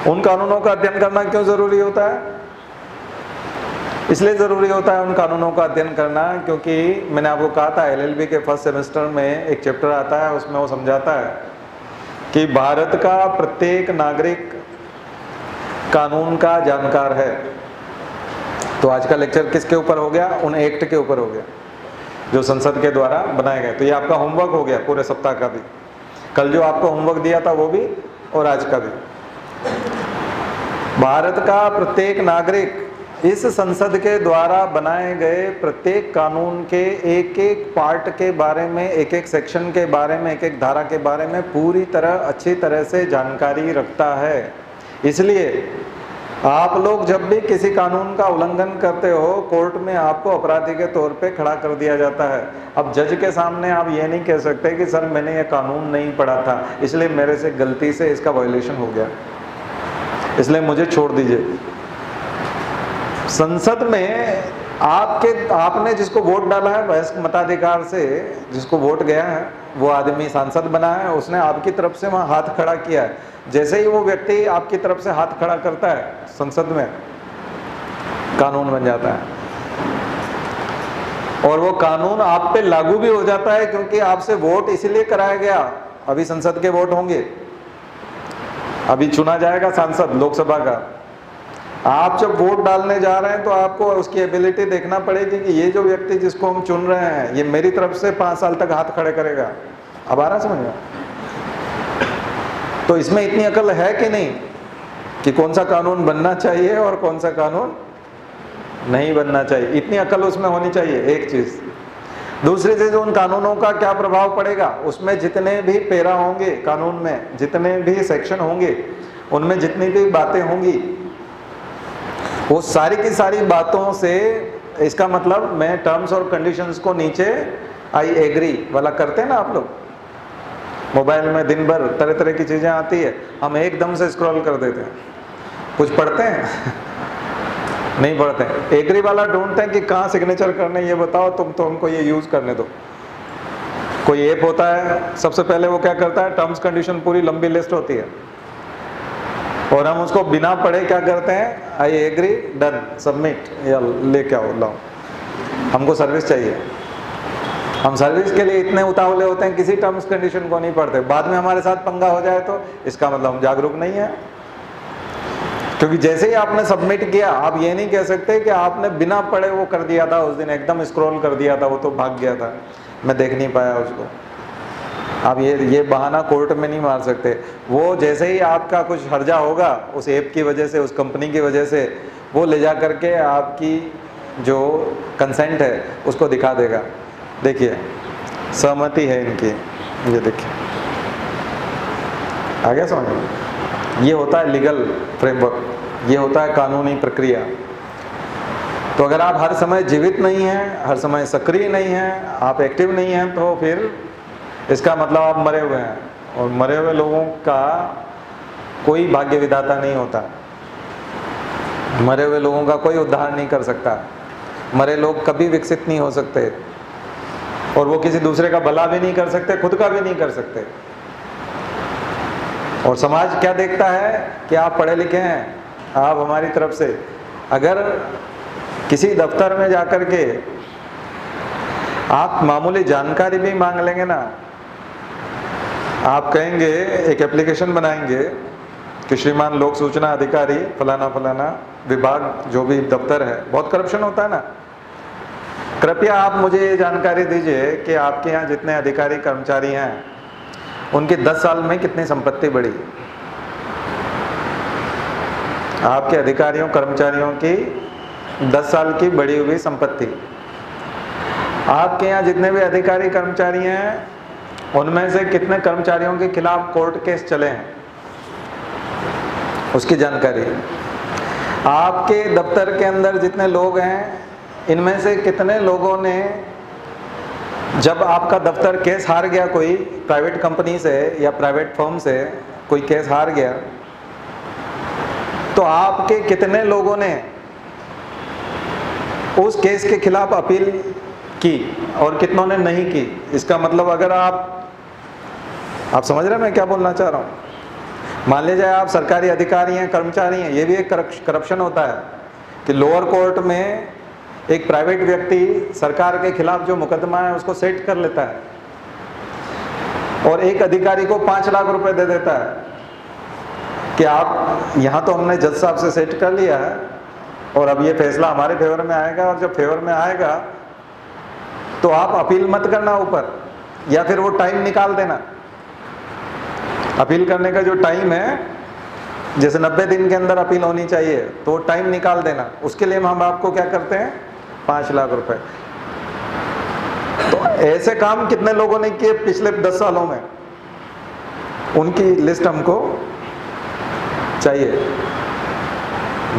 उन कानूनों का अध्ययन करना क्यों जरूरी होता है? इसलिए जरूरी होता है उन कानूनों का अध्ययन करना क्योंकि मैंने आपको कहा था LLB के फर्स्ट सेमेस्टर में एक चैप्टर आता है, उसमें वो समझाता है कि भारत का प्रत्येक नागरिक कानून का जानकार है। तो आज का लेक्चर किसके ऊपर हो गया? उन एक्ट के ऊपर हो गया जो संसद के द्वारा बनाए गए। तो ये आपका होमवर्क हो गया पूरे सप्ताह का भी, कल जो आपको होमवर्क दिया था वो भी, और आज का भी। भारत का प्रत्येक नागरिक इस संसद के द्वारा बनाए गए प्रत्येक कानून के एक एक पार्ट के बारे में, एक एक सेक्शन के बारे में, एक एक धारा के बारे में पूरी तरह अच्छी तरह से जानकारी रखता है। इसलिए आप लोग जब भी किसी कानून का उल्लंघन करते हो, कोर्ट में आपको अपराधी के तौर पे खड़ा कर दिया जाता है। अब जज के सामने आप ये नहीं कह सकते कि सर मैंने ये कानून नहीं पढ़ा था, इसलिए मेरे से गलती से इसका वायलेशन हो गया, इसलिए मुझे छोड़ दीजिए। संसद में आपने जिसको वोट डाला है वयस्क मताधिकार से, जिसको वोट गया है, वो आदमी सांसद बना है, उसने आपकी तरफ से वहाँ हाथ खड़ा किया है। जैसे ही वो व्यक्ति आपकी तरफ से हाथ खड़ा करता है संसद में, कानून बन जाता है और वो कानून आप पे लागू भी हो जाता है क्योंकि आपसे वोट इसलिए कराया गया। अभी संसद के वोट होंगे, अभी चुना जाएगा सांसद लोकसभा का। आप जब वोट डालने जा रहे हैं तो आपको उसकी एबिलिटी देखना पड़ेगी कि ये जो व्यक्ति जिसको हम चुन रहे हैं ये मेरी तरफ से 5 साल तक हाथ खड़े करेगा। अब आ रहा समझ में? तो इसमें इतनी अकल है कि नहीं कि कौन सा कानून बनना चाहिए और कौन सा कानून नहीं बनना चाहिए? इतनी अकल उसमें होनी चाहिए, एक चीज। दूसरी चीज, उन कानूनों का क्या प्रभाव पड़ेगा, उसमें जितने भी पैरा होंगे कानून में, जितने भी सेक्शन होंगे, उनमें जितनी भी बातें होंगी, वो सारी की सारी बातों से, इसका मतलब मैं टर्म्स और कंडीशंस को नीचे आई एग्री वाला करते हैं ना आप लोग। मोबाइल में दिन भर तरह तरह की चीजें आती है, हम एकदम से स्क्रॉल कर देते हैं। कुछ पढ़ते हैं? नहीं पढ़ते हैं। एग्री वाला ढूंढते हैं कि कहाँ सिग्नेचर करने, ये बताओ तुम, तो हमको ये यूज करने दो। कोई ऐप होता है, सबसे पहले वो क्या करता है, टर्म्स कंडीशन पूरी लंबी लिस्ट होती है और हम उसको बिना पढ़े क्या करते हैं, आई एग्री, डन, सबमिट, या लेके आओ, लाओ, हमको सर्विस चाहिए। हम सर्विस के लिए इतने उतावले होते हैं, किसी टर्म्स कंडीशन को नहीं पढ़ते। बाद में हमारे साथ पंगा हो जाए तो इसका मतलब हम जागरूक नहीं है, क्योंकि जैसे ही आपने सबमिट किया, आप ये नहीं कह सकते कि आपने बिना पढ़े वो कर दिया था, उस दिन एकदम स्क्रॉल कर दिया था, वो तो भाग गया था, मैं देख नहीं पाया उसको। आप ये बहाना कोर्ट में नहीं मार सकते। वो जैसे ही आपका कुछ हर्जा होगा उस ऐप की वजह से, उस कंपनी की वजह से, वो ले जा करके आपकी जो कंसेंट है उसको दिखा देगा। देखिए सहमति है इनकी, ये देखिए आ गया समझ में? ये होता है लीगल फ्रेमवर्क, ये होता है कानूनी प्रक्रिया। तो अगर आप हर समय जीवित नहीं हैं, हर समय सक्रिय नहीं हैं, आप एक्टिव नहीं हैं, तो फिर इसका मतलब आप मरे हुए हैं, और मरे हुए लोगों का कोई भाग्य विधाता नहीं होता। मरे हुए लोगों का कोई उद्धार नहीं कर सकता। मरे लोग कभी विकसित नहीं हो सकते और वो किसी दूसरे का भला भी नहीं कर सकते, खुद का भी नहीं कर सकते। और समाज क्या देखता है कि आप पढ़े लिखे हैं, आप हमारी तरफ से, अगर किसी दफ्तर में जाकर के आप मामूली जानकारी भी मांग लेंगे ना, आप कहेंगे, एक एप्लीकेशन बनाएंगे कि श्रीमान लोक सूचना अधिकारी फलाना फलाना विभाग, जो भी दफ्तर है, बहुत करप्शन होता है ना, कृपया आप मुझे ये जानकारी दीजिए कि आपके यहाँ जितने अधिकारी कर्मचारी हैं उनकी 10 साल में कितनी संपत्ति बढ़ी। आपके अधिकारियों कर्मचारियों की 10 साल की बढ़ी हुई संपत्ति। आपके यहाँ जितने भी अधिकारी कर्मचारी हैं उनमें से कितने कर्मचारियों के खिलाफ कोर्ट केस चले हैं, उसकी जानकारी। आपके दफ्तर के अंदर जितने लोग हैं, इनमें से कितने लोगों ने, जब आपका दफ्तर केस हार गया, कोई प्राइवेट कंपनी से या प्राइवेट फर्म से कोई केस हार गया, तो आपके कितने लोगों ने उस केस के खिलाफ अपील की और कितनों ने नहीं की। इसका मतलब अगर आप समझ रहे हैं मैं क्या बोलना चाह रहा हूँ। मान लीजिए आप सरकारी अधिकारी हैं, कर्मचारी हैं, ये भी एक करप्शन होता है कि लोअर कोर्ट में एक प्राइवेट व्यक्ति सरकार के खिलाफ जो मुकदमा है उसको सेट कर लेता है और एक अधिकारी को 5 लाख रुपए दे देता है कि आप यहाँ तो हमने जज साहब से सेट कर लिया है और अब ये फैसला हमारे फेवर में आएगा, और जब फेवर में आएगा तो आप अपील मत करना ऊपर, या फिर वो टाइम निकाल देना। अपील करने का जो टाइम है, जैसे 90 दिन के अंदर अपील होनी चाहिए, तो टाइम निकाल देना। उसके लिए हम आपको क्या करते हैं, 5 लाख रुपए। तो ऐसे काम कितने लोगों ने किए पिछले 10 सालों में, उनकी लिस्ट हमको चाहिए।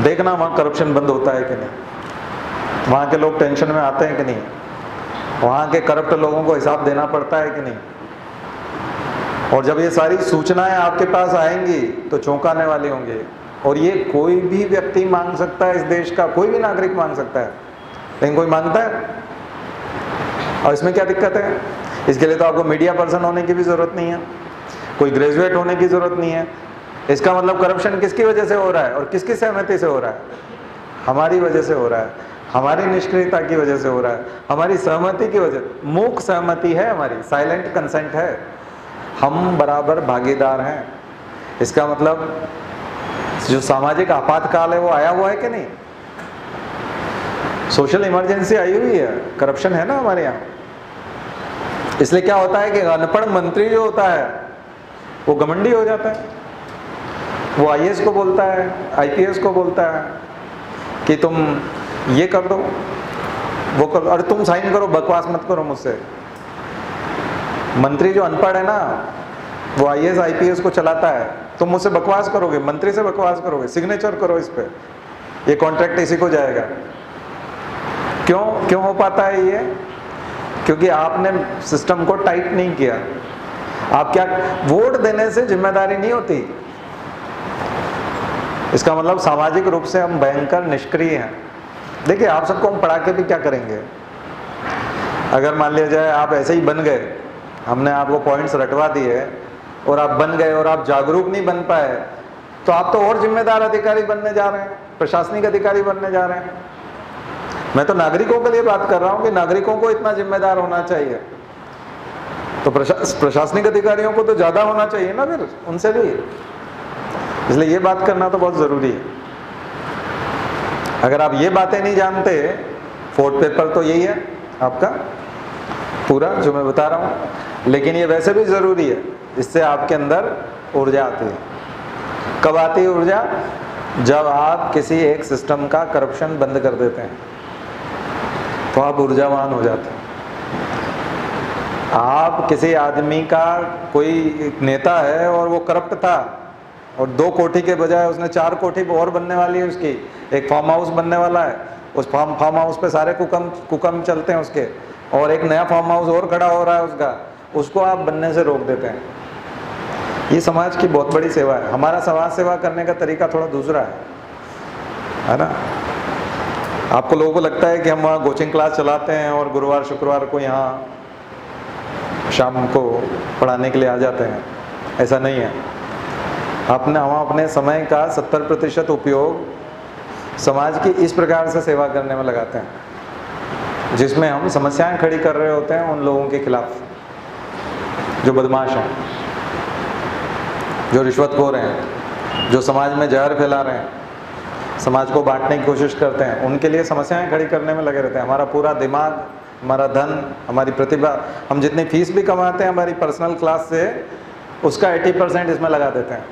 देखना वहाँ करप्शन बंद होता है कि नहीं, वहाँ के लोग टेंशन में आते हैं कि नहीं, वहाँ के करप्ट लोगों को हिसाब देना पड़ता है कि नहीं। और जब ये सारी सूचनाएं आपके पास आएंगी तो चौंकाने वाली होंगी। और ये कोई भी व्यक्ति मांग सकता है, इस देश का कोई भी नागरिक मांग सकता है, लेकिन कोई मांगता है। और इसमें क्या दिक्कत है? इसके लिए तो आपको मीडिया पर्सन होने की भी ज़रूरत नहीं है, कोई ग्रेजुएट होने की ज़रूरत नहीं है। इसका मतलब करप्शन किसकी वजह से हो रहा है और किसकी सहमति से हो रहा है? हमारी वजह से हो रहा है, हमारी निष्क्रियता की वजह से हो रहा है, हमारी सहमति की वजह। मूक सहमति है हमारी, साइलेंट कंसेंट है, हम बराबर भागीदार हैं। इसका मतलब जो सामाजिक आपातकाल है वो आया हुआ है कि नहीं? सोशल इमरजेंसी आई हुई है, करप्शन है ना हमारे यहाँ। इसलिए क्या होता है कि अनपढ़ मंत्री जो होता है वो घमंडी हो जाता है, वो आईएएस को बोलता है, आईपीएस को बोलता है कि तुम ये कर दो, वो कर दो, अरे तुम साइन करो, बकवास मत करो मुझसे। मंत्री जो अनपढ़ है ना, वो आईएएस आईपीएस को चलाता है, तुम मुझसे बकवास करोगे, मंत्री से बकवास करोगे, सिग्नेचर करो इस पे, ये कॉन्ट्रैक्ट इसी को जाएगा। क्यों हो पाता है ये? क्योंकि आपने सिस्टम को टाइट नहीं किया। आप क्या, वोट देने से जिम्मेदारी नहीं होती। इसका मतलब सामाजिक रूप से हम भयंकर निष्क्रिय हैं। देखिए, आप सबको हम पढ़ा के भी क्या करेंगे? अगर मान लिया जाए आप ऐसे ही बन गए, हमने आपको पॉइंट्स रटवा दिए और आप बन गए और आप जागरूक नहीं बन पाए, तो आप तो और जिम्मेदार अधिकारी बनने जा रहे हैं, प्रशासनिक अधिकारी बनने जा रहे हैं। मैं तो नागरिकों के लिए बात कर रहा हूँ कि नागरिकों को इतना जिम्मेदार होना चाहिए, तो प्रशासनिक अधिकारियों को तो ज़्यादा होना चाहिए ना फिर उनसे भी। इसलिए ये बात करना तो बहुत ज़रूरी है। अगर आप ये बातें नहीं जानते, फोर्थ पेपर तो यही है आपका पूरा जो मैं बता रहा हूँ, लेकिन ये वैसे भी ज़रूरी है। इससे आपके अंदर ऊर्जा आती है। कब आती है ऊर्जा? जब आप किसी एक सिस्टम का करप्शन बंद कर देते हैं तो आप ऊर्जावान हो जाते हैं। आप किसी आदमी का, कोई नेता है और वो करप्ट था और 2 कोठी के बजाय उसने 4 कोठी और बनने वाली है उसकी, एक फार्म हाउस बनने वाला है, उस फार्म हाउस पे सारे कुकम चलते हैं उसके, और एक नया फार्म हाउस और खड़ा हो रहा है उसका, उसको आप बनने से रोक देते हैं। ये समाज की बहुत बड़ी सेवा है। हमारा समाज सेवा करने का तरीका थोड़ा दूसरा है ना? आपको लोगों को लगता है कि हम वहाँ कोचिंग क्लास चलाते हैं और गुरुवार शुक्रवार को यहाँ शाम को पढ़ाने के लिए आ जाते हैं। ऐसा नहीं है। हम अपने समय का 70% उपयोग समाज की इस प्रकार से सेवा करने में लगाते हैं, जिसमें हम समस्याएं खड़ी कर रहे होते हैं उन लोगों के खिलाफ जो बदमाश हैं, जो रिश्वतखोर हैं, जो समाज में जहर फैला रहे हैं, समाज को बांटने की कोशिश करते हैं। उनके लिए समस्याएं खड़ी करने में लगे रहते हैं। हमारा पूरा दिमाग, हमारा धन, हमारी प्रतिभा, हम जितनी फीस भी कमाते हैं हमारी पर्सनल क्लास से, उसका 80% इसमें लगा देते हैं।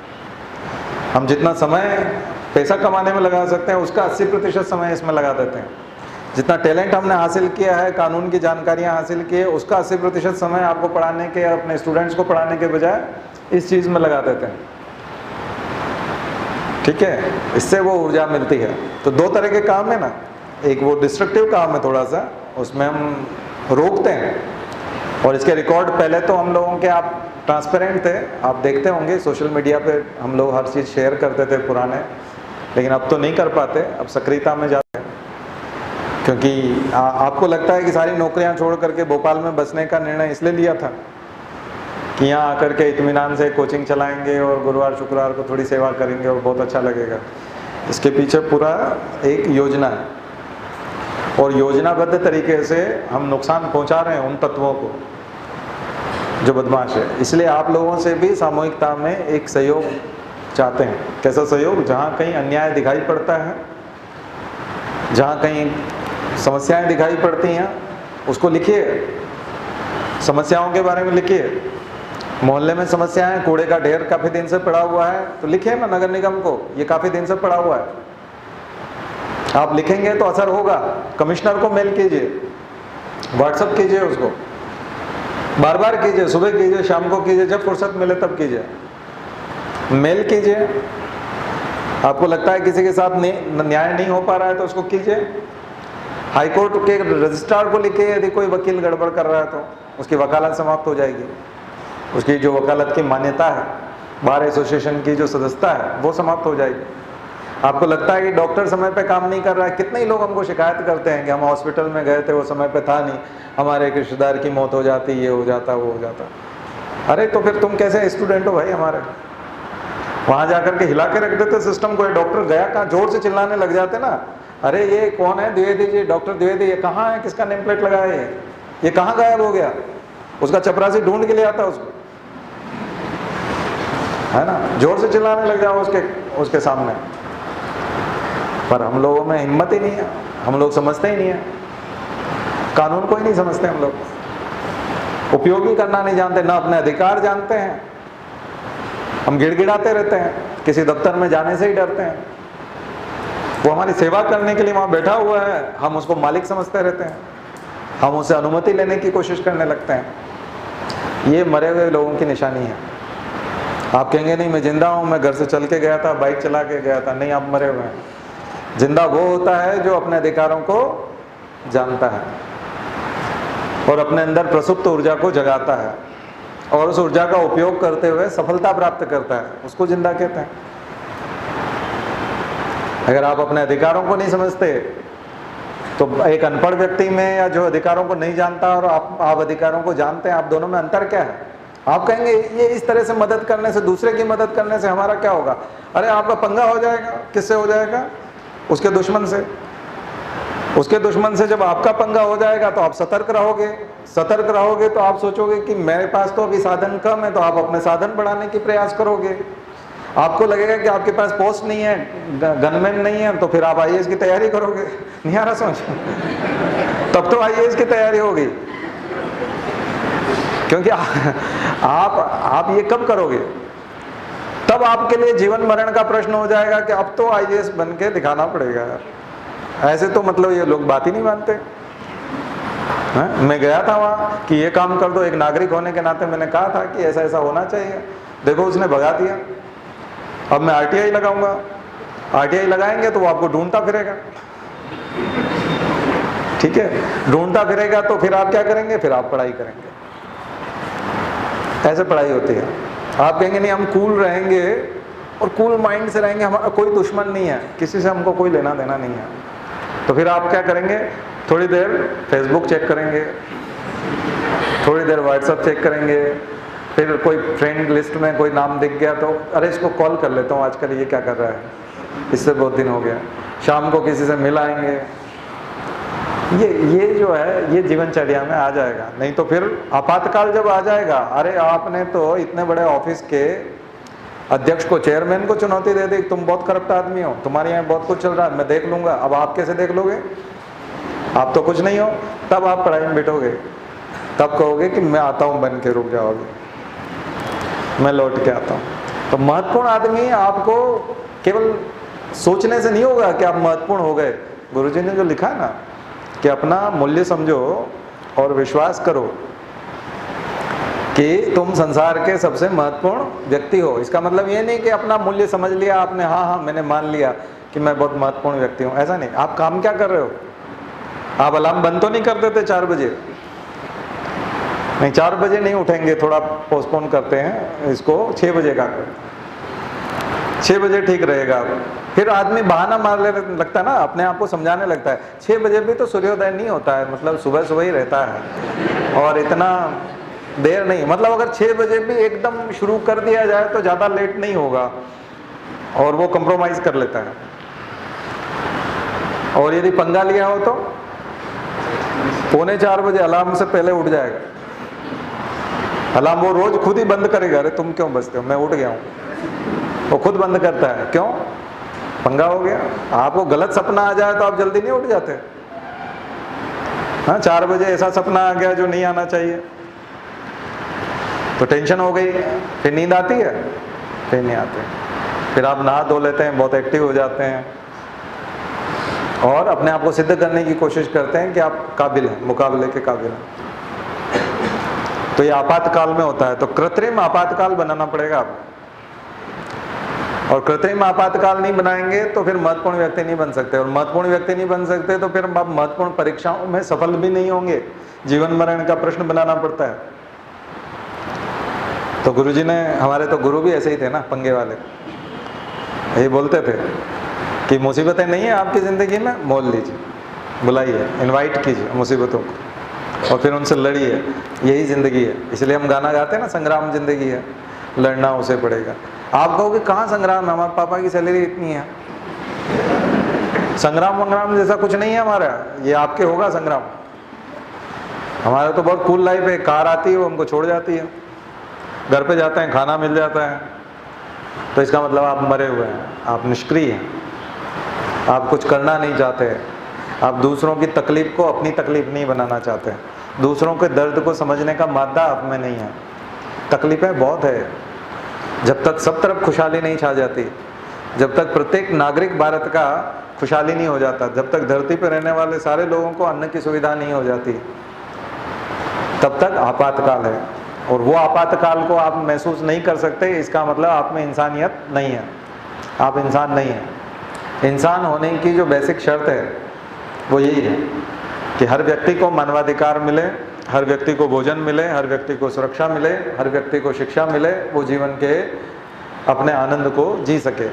हम जितना समय पैसा कमाने में लगा सकते हैं उसका 80% समय इसमें लगा देते हैं। जितना टैलेंट हमने हासिल किया है, कानून की जानकारियाँ हासिल की है, उसका 80% समय आपको पढ़ाने के, अपने स्टूडेंट्स को पढ़ाने के बजाय इस चीज़ में लगा देते हैं। ठीक है, इससे वो ऊर्जा मिलती है। तो 2 तरह के काम है ना, एक वो डिस्ट्रक्टिव काम है थोड़ा सा, उसमें हम रोकते हैं, और इसके रिकॉर्ड पहले तो हम लोगों के, आप ट्रांसपेरेंट थे, आप देखते होंगे सोशल मीडिया पे हम लोग हर चीज़ शेयर करते थे पुराने, लेकिन अब तो नहीं कर पाते, अब सक्रियता में जाते हैं। क्योंकि आपको लगता है कि सारी नौकरियां छोड़ करके भोपाल में बसने का निर्णय इसलिए लिया था कि यहाँ आकर के इत्मीनान से कोचिंग चलाएंगे और गुरुवार शुक्रवार को थोड़ी सेवा करेंगे और बहुत अच्छा लगेगा। इसके पीछे पूरा एक योजना है और योजनाबद्ध तरीके से हम नुकसान पहुंचा रहे हैं उन तत्वों को जो बदमाश है। इसलिए आप लोगों से भी सामूहिकता में एक सहयोग चाहते हैं। कैसा सहयोग? जहाँ कहीं अन्याय दिखाई पड़ता है, जहाँ कहीं समस्याएं दिखाई पड़ती हैं, उसको लिखिए, समस्याओं के बारे में लिखिए। मोहल्ले में समस्याएं, कूड़े का ढेर काफ़ी दिन से पड़ा हुआ है, तो लिखिए ना नगर निगम को, ये काफ़ी दिन से पड़ा हुआ है। आप लिखेंगे तो असर होगा। कमिश्नर को मेल कीजिए, व्हाट्सएप कीजिए, उसको बार बार कीजिए, सुबह कीजिए, शाम को कीजिए, जब फुर्सत मिले तब कीजिए, मेल कीजिए। आपको लगता है किसी के साथ न्याय नहीं हो पा रहा है तो उसको कीजिए। हाईकोर्ट के रजिस्ट्रार को लिखिए, यदि कोई वकील गड़बड़ कर रहा है तो उसकी वकालत समाप्त हो जाएगी, उसकी जो वकालत की मान्यता है, बार एसोसिएशन की जो सदस्यता है, वो समाप्त हो जाएगी। आपको लगता है कि डॉक्टर समय पे काम नहीं कर रहा है, कितने ही लोग हमको शिकायत करते हैं कि हम हॉस्पिटल में गए थे, वो समय पे था नहीं, हमारे एक रिश्तेदार की मौत हो जाती, ये हो जाता, वो हो जाता। अरे तो फिर तुम कैसे स्टूडेंट हो भाई हमारे? वहाँ जाकर के हिला के रख देते सिस्टम को। डॉक्टर गया कहाँ, जोर से चिल्लाने लग जाते ना, अरे ये कौन है? द्विवेदी जी, डॉक्टर द्विवेदी, ये कहाँ है? किसका नेम प्लेट लगा है? ये कहाँ गायब हो गया? उसका चपरासी ढूंढ के ले आता उसको, है ना? जोर से चिल्लाने लग जाओ उसके सामने। पर हम लोगों में हिम्मत ही नहीं है, हम लोग समझते ही नहीं है, कानून को ही नहीं समझते हम लोग, उपयोगी करना नहीं जानते, ना अपने अधिकार जानते हैं। हम गिड़गिड़ाते रहते हैं, किसी दफ्तर में जाने से ही डरते हैं। वो हमारी सेवा करने के लिए वहाँ बैठा हुआ है, हम उसको मालिक समझते रहते हैं, हम उससे अनुमति लेने की कोशिश करने लगते हैं। ये मरे हुए लोगों की निशानी है। आप कहेंगे नहीं मैं जिंदा हूँ, मैं घर से चल के गया था, बाइक चला के गया था। नहीं, आप मरे हुए हैं। जिंदा वो होता है जो अपने अधिकारों को जानता है और अपने अंदर प्रसुप्त ऊर्जा को जगाता है और उस ऊर्जा का उपयोग करते हुए सफलता प्राप्त करता है, उसको जिंदा कहते हैं। अगर आप अपने अधिकारों को नहीं समझते तो एक अनपढ़ व्यक्ति में या जो अधिकारों को नहीं जानता और आप अधिकारों को जानते हैं, आप दोनों में अंतर क्या है? आप कहेंगे ये इस तरह से मदद करने से, दूसरे की मदद करने से हमारा क्या होगा? अरे आपका पंगा हो जाएगा। किससे हो जाएगा? उसके दुश्मन से। उसके दुश्मन से जब आपका पंगा हो जाएगा तो आप सतर्क रहोगे। सतर्क रहोगे तो आप सोचोगे कि मेरे पास तो अभी साधन कम है, तो आप अपने साधन बढ़ाने की प्रयास करोगे। आपको लगेगा कि आपके पास पोस्ट नहीं है, गनमैन नहीं है, तो फिर आप आईएएस की तैयारी करोगे। नहीं आ रहा सोच? तब तो आईएएस की तैयारी होगी, क्योंकि आप ये कब करोगे? तब आपके लिए जीवन मरण का प्रश्न हो जाएगा कि अब तो आईएएस बन के दिखाना पड़ेगा यार। ऐसे तो मतलब ये लोग बात ही नहीं मानते। मैं गया था वहाँ कि ये काम कर दो, एक नागरिक होने के नाते मैंने कहा था कि ऐसा ऐसा होना चाहिए। देखो उसने भगा दिया। अब मैं आरटीआई लगाऊंगा। आरटीआई लगाएंगे तो वो आपको ढूंढता फिरेगा, ठीक है? ढूंढता फिरेगा तो फिर आप क्या करेंगे? फिर आप पढ़ाई करेंगे। ऐसे पढ़ाई होती है। आप कहेंगे नहीं हम कूल रहेंगे और कूल माइंड से रहेंगे, हमारा कोई दुश्मन नहीं है, किसी से हमको कोई लेना देना नहीं है। तो फिर आप क्या करेंगे? थोड़ी देर फेसबुक चेक करेंगे, थोड़ी देर व्हाट्सएप चेक करेंगे, फिर कोई फ्रेंड लिस्ट में कोई नाम दिख गया तो अरे इसको कॉल कर लेता हूँ, आजकल ये क्या कर रहा है, इससे बहुत दिन हो गया। शाम को किसी से मिल आएंगे। ये जो है ये जीवनचर्या में आ जाएगा। नहीं तो फिर आपातकाल जब आ जाएगा, अरे आपने तो इतने बड़े ऑफिस के अध्यक्ष को, चेयरमैन को चुनौती दे दी, तुम बहुत करप्ट आदमी हो, तुम्हारे यहाँ बहुत कुछ चल रहा है, मैं देख लूंगा। अब आप कैसे देख लोगे? आप तो कुछ नहीं हो। तब आप पढ़ाई में बैठोगे, तब कहोगे कि मैं आता हूँ बन के, रुक जाओगे, मैं लौट के आता हूँ। तो महत्वपूर्ण आदमी आपको केवल सोचने से नहीं होगा कि आप महत्वपूर्ण हो गए। गुरुजी ने जो लिखा है ना कि अपना मूल्य समझो और विश्वास करो कि तुम संसार के सबसे महत्वपूर्ण व्यक्ति हो। इसका मतलब ये नहीं कि अपना मूल्य समझ लिया आपने, हाँ मैंने मान लिया कि मैं बहुत महत्वपूर्ण व्यक्ति हूँ, ऐसा नहीं। आप काम क्या कर रहे हो? आप अलार्म बंद तो नहीं कर देते 4 बजे? नहीं, 4 बजे नहीं उठेंगे, थोड़ा पोस्टपोन करते हैं इसको, 6 बजे का 6 बजे ठीक रहेगा। फिर आदमी बहाना मारने लगता है ना, अपने आप को समझाने लगता है 6 बजे भी तो सूर्योदय नहीं होता है, मतलब सुबह सुबह ही रहता है और इतना देर नहीं, मतलब अगर 6 बजे भी एकदम शुरू कर दिया जाए तो ज़्यादा लेट नहीं होगा, और वो कंप्रोमाइज कर लेता है। और यदि पंगा लिया हो तो 3:45 बजे अलार्म से पहले उठ जाएगा। अलार्म वो रोज खुद ही बंद करेगा, अरे तुम क्यों बजते हो, मैं उठ गया हूँ, वो खुद बंद करता है। क्यों? पंगा हो गया। आपको गलत सपना आ जाए तो आप जल्दी नहीं उठ जाते? हाँ, 4 बजे ऐसा सपना आ गया जो नहीं आना चाहिए तो टेंशन हो गई, फिर नींद आती है? फिर नहीं आती। फिर आप नहा धो लेते हैं, बहुत एक्टिव हो जाते हैं और अपने आप को सिद्ध करने की कोशिश करते हैं कि आप काबिल हैं, मुकाबले के काबिल हैं। तो ये आपातकाल में होता है, तो कृत्रिम आपातकाल बनाना पड़ेगा आपको। और कृत्रिम आपातकाल नहीं बनाएंगे तो फिर महत्वपूर्ण व्यक्ति नहीं बन सकते, और महत्वपूर्ण व्यक्ति नहीं बन सकते तो फिर आप महत्वपूर्ण परीक्षाओं में सफल भी नहीं होंगे। जीवन मरण का प्रश्न बनाना पड़ता है। तो गुरुजी ने, हमारे तो गुरु भी ऐसे ही थे ना, पंगे वाले, यही बोलते थे कि मुसीबतें नहीं है आपकी ज़िंदगी में, मोल लीजिए, बुलाइए, इनवाइट कीजिए मुसीबतों को और फिर उनसे लड़िए, यही ज़िंदगी है। इसलिए हम गाना गाते हैं ना, संग्राम ज़िंदगी है, लड़ना उसे पड़ेगा। आप कहोगे कहाँ संग्राम है, हमारे पापा की सैलरी इतनी है, संग्राम वंग्राम जैसा कुछ नहीं है हमारा, ये आपके होगा संग्राम। हमारा तो बहुत कूल लाइफ है, कार आती है वो हमको छोड़ जाती है, घर पे जाते हैं खाना मिल जाता है, तो इसका मतलब आप मरे हुए हैं, आप निष्क्रिय हैं, आप कुछ करना नहीं चाहते, आप दूसरों की तकलीफ को अपनी तकलीफ नहीं बनाना चाहते, दूसरों के दर्द को समझने का मादा आप में नहीं है। तकलीफें बहुत है, जब तक सब तरफ खुशहाली नहीं छा जाती, जब तक प्रत्येक नागरिक भारत का खुशहाली नहीं हो जाता, जब तक धरती पर रहने वाले सारे लोगों को अन्न की सुविधा नहीं हो जाती, तब तक आपातकाल है। और वो आपातकाल को आप महसूस नहीं कर सकते, इसका मतलब आप में इंसानियत नहीं है, आप इंसान नहीं हैं। इंसान होने की जो बेसिक शर्त है वो यही है कि हर व्यक्ति को मानवाधिकार मिले, हर व्यक्ति को भोजन मिले, हर व्यक्ति को सुरक्षा मिले, हर व्यक्ति को शिक्षा मिले, वो जीवन के अपने आनंद को जी सके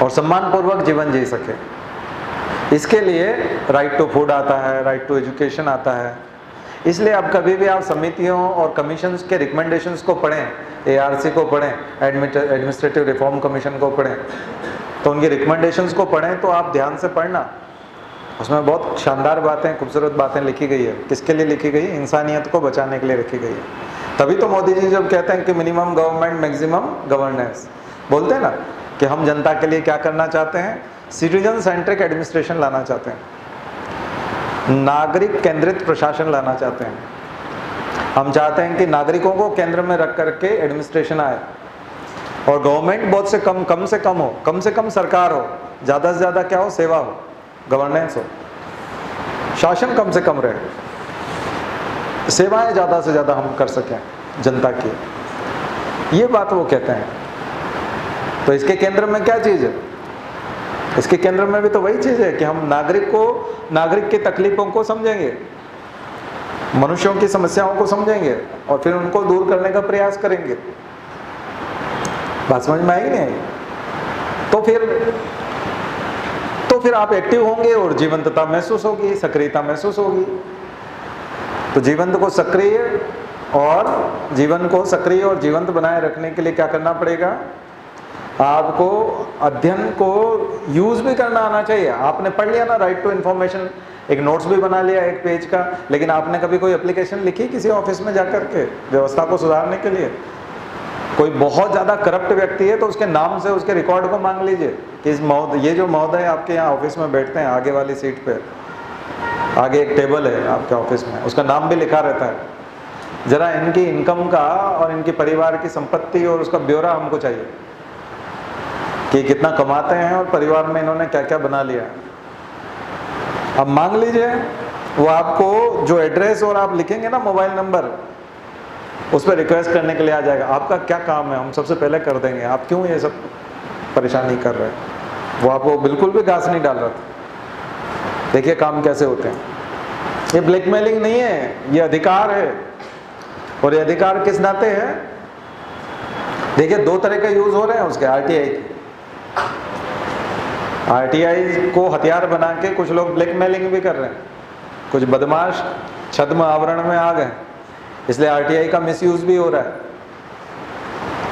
और सम्मानपूर्वक जीवन जी सके। इसके लिए राइट टू फूड आता है, राइट टू एजुकेशन आता है। इसलिए अब कभी भी आप समितियों और कमीशंस के रिकमेंडेशंस को पढ़ें, ARC को पढ़ें, एडमिनिस्ट्रेटिव रिफॉर्म कमीशन को पढ़ें, तो उनकी रिकमेंडेशंस को पढ़ें तो आप ध्यान से पढ़ना, उसमें बहुत शानदार बातें, खूबसूरत बातें लिखी गई है। किसके लिए लिखी गई? इंसानियत को बचाने के लिए लिखी गई है। तभी तो मोदी जी जब कहते हैं कि मिनिमम गवर्नमेंट मैक्सिमम गवर्नेंस, बोलते हैं ना कि हम जनता के लिए क्या करना चाहते हैं, सिटीजन सेंट्रिक एडमिनिस्ट्रेशन लाना चाहते हैं, नागरिक केंद्रित प्रशासन लाना चाहते हैं। हम चाहते हैं कि नागरिकों को केंद्र में रख करके एडमिनिस्ट्रेशन आए और गवर्नमेंट बहुत से कम हो, कम से कम सरकार हो, ज़्यादा से ज़्यादा क्या हो, सेवा हो, गवर्नेंस हो, शासन कम से कम रहे, सेवाएं ज़्यादा से ज़्यादा हम कर सकें जनता की, ये बात वो कहते हैं। तो इसके केंद्र में क्या चीज़ है? इसके केंद्र में भी तो वही चीज़ है कि हम नागरिक की तकलीफों को समझेंगे, मनुष्यों की समस्याओं को समझेंगे और फिर उनको दूर करने का प्रयास करेंगे। बात समझ में आएगी नहीं आएगी? तो फिर आप एक्टिव होंगे और जीवंतता महसूस होगी, सक्रियता महसूस होगी। तो जीवन को सक्रिय और जीवंत बनाए रखने के लिए क्या करना पड़ेगा? आपको अध्ययन को यूज भी करना आना चाहिए। आपने पढ़ लिया ना राइट टू इन्फॉर्मेशन, एक नोट्स भी बना लिया 1 पेज का, लेकिन आपने कभी कोई एप्लीकेशन लिखी किसी ऑफिस में जाकर के व्यवस्था को सुधारने के लिए? कोई बहुत ज़्यादा करप्ट व्यक्ति है तो उसके नाम से उसके रिकॉर्ड को मांग लीजिए कि ये जो महोदय आपके यहाँ ऑफिस में बैठते हैं, आगे वाली सीट पे, आगे एक टेबल है आपके ऑफिस में, उसका नाम भी लिखा रहता है, ज़रा इनकी इनकम का और इनकी परिवार की संपत्ति और उसका ब्यौरा हमको चाहिए कि कितना कमाते हैं और परिवार में इन्होंने क्या क्या बना लिया। अब मांग लीजिए, वो आपको जो एड्रेस और आप लिखेंगे ना मोबाइल नंबर, उस पर रिक्वेस्ट करने के लिए आ जाएगा। आपका क्या काम है, हम सबसे पहले कर देंगे, आप क्यों ये सब परेशानी कर रहे हैं। वो आपको बिल्कुल भी घास नहीं डाल रहा था। देखिए काम कैसे होते हैं। ये ब्लैकमेलिंग नहीं है, ये अधिकार है। और ये अधिकार किस नाते है? देखिए 2 तरह के यूज हो रहे हैं उसके, RTI के। आरटीआई को हथियार बना के कुछ लोग ब्लैकमेलिंग भी कर रहे हैं, कुछ बदमाश छद्म आवरण में आ गए, इसलिए आरटीआई का मिसयूज भी हो रहा है।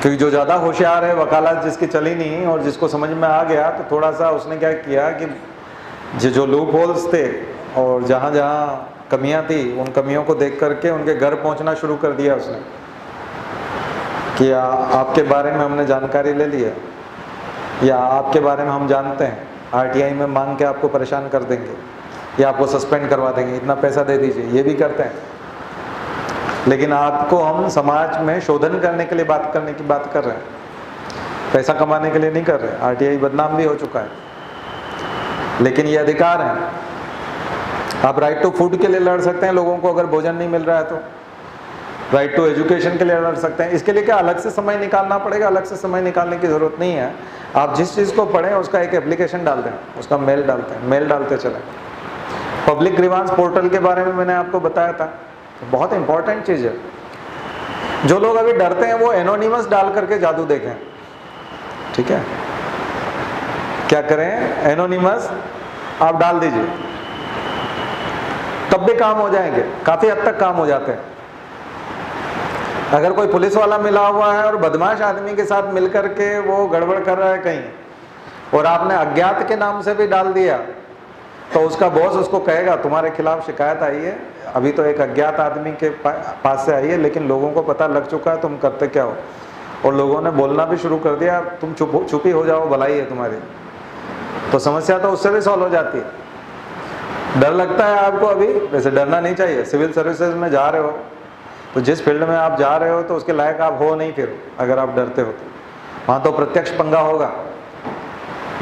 क्योंकि जो ज़्यादा होशियार है, वकालत जिसकी चली नहीं और जिसको समझ में आ गया, तो थोड़ा सा उसने क्या किया कि जो लूप होल्स थे और जहाँ जहाँ कमियाँ थी, उन कमियों को देख करके उनके घर पहुँचना शुरू कर दिया उसने कि आपके बारे में हमने जानकारी ले ली है, या आपके बारे में हम जानते हैं, आरटीआई में मांग के आपको परेशान कर देंगे या आपको सस्पेंड करवा देंगे, इतना पैसा दे दीजिए, ये भी करते हैं। लेकिन आपको हम समाज में शोधन करने के लिए बात करने की बात कर रहे हैं, पैसा कमाने के लिए नहीं कर रहे। आरटीआई बदनाम भी हो चुका है, लेकिन ये अधिकार है। आप राइट टू फूड के लिए लड़ सकते हैं, लोगों को अगर भोजन नहीं मिल रहा है तो राइट टू एजुकेशन के लिए लड़ सकते हैं। इसके लिए क्या अलग से समय निकालना पड़ेगा? अलग से समय निकालने की ज़रूरत नहीं है। आप जिस चीज़ को पढ़ें उसका एक एप्लीकेशन डाल दें, उसका मेल डालते हैं, मेल डालते चलें। पब्लिक ग्रीवांस पोर्टल के बारे में मैंने आपको बताया था, बहुत इंपॉर्टेंट चीज़ है। जो लोग अभी डरते हैं वो एनोनिमस डाल करके जादू देखें, ठीक है? क्या करें? एनोनिमस आप डाल दीजिए, तब भी काम हो जाएंगे, काफ़ी हद तक काम हो जाते हैं। अगर कोई पुलिस वाला मिला हुआ है और बदमाश आदमी के साथ मिलकर के वो गड़बड़ कर रहा है कहीं, और आपने अज्ञात के नाम से भी डाल दिया, तो उसका बॉस उसको कहेगा तुम्हारे खिलाफ शिकायत आई है, अभी तो एक अज्ञात आदमी के पास से आई है, लेकिन लोगों को पता लग चुका है तुम करते क्या हो, और लोगों ने बोलना भी शुरू कर दिया, तुम चुपी हो जाओ, भलाई है तुम्हारी। तो समस्या तो उससे भी सॉल्व हो जाती है। डर लगता है आपको अभी, वैसे डरना नहीं चाहिए। सिविल सर्विसेज में जा रहे हो तो जिस फील्ड में आप जा रहे हो तो उसके लायक आप हो नहीं, फिर अगर आप डरते हो तो वहाँ तो प्रत्यक्ष पंगा होगा।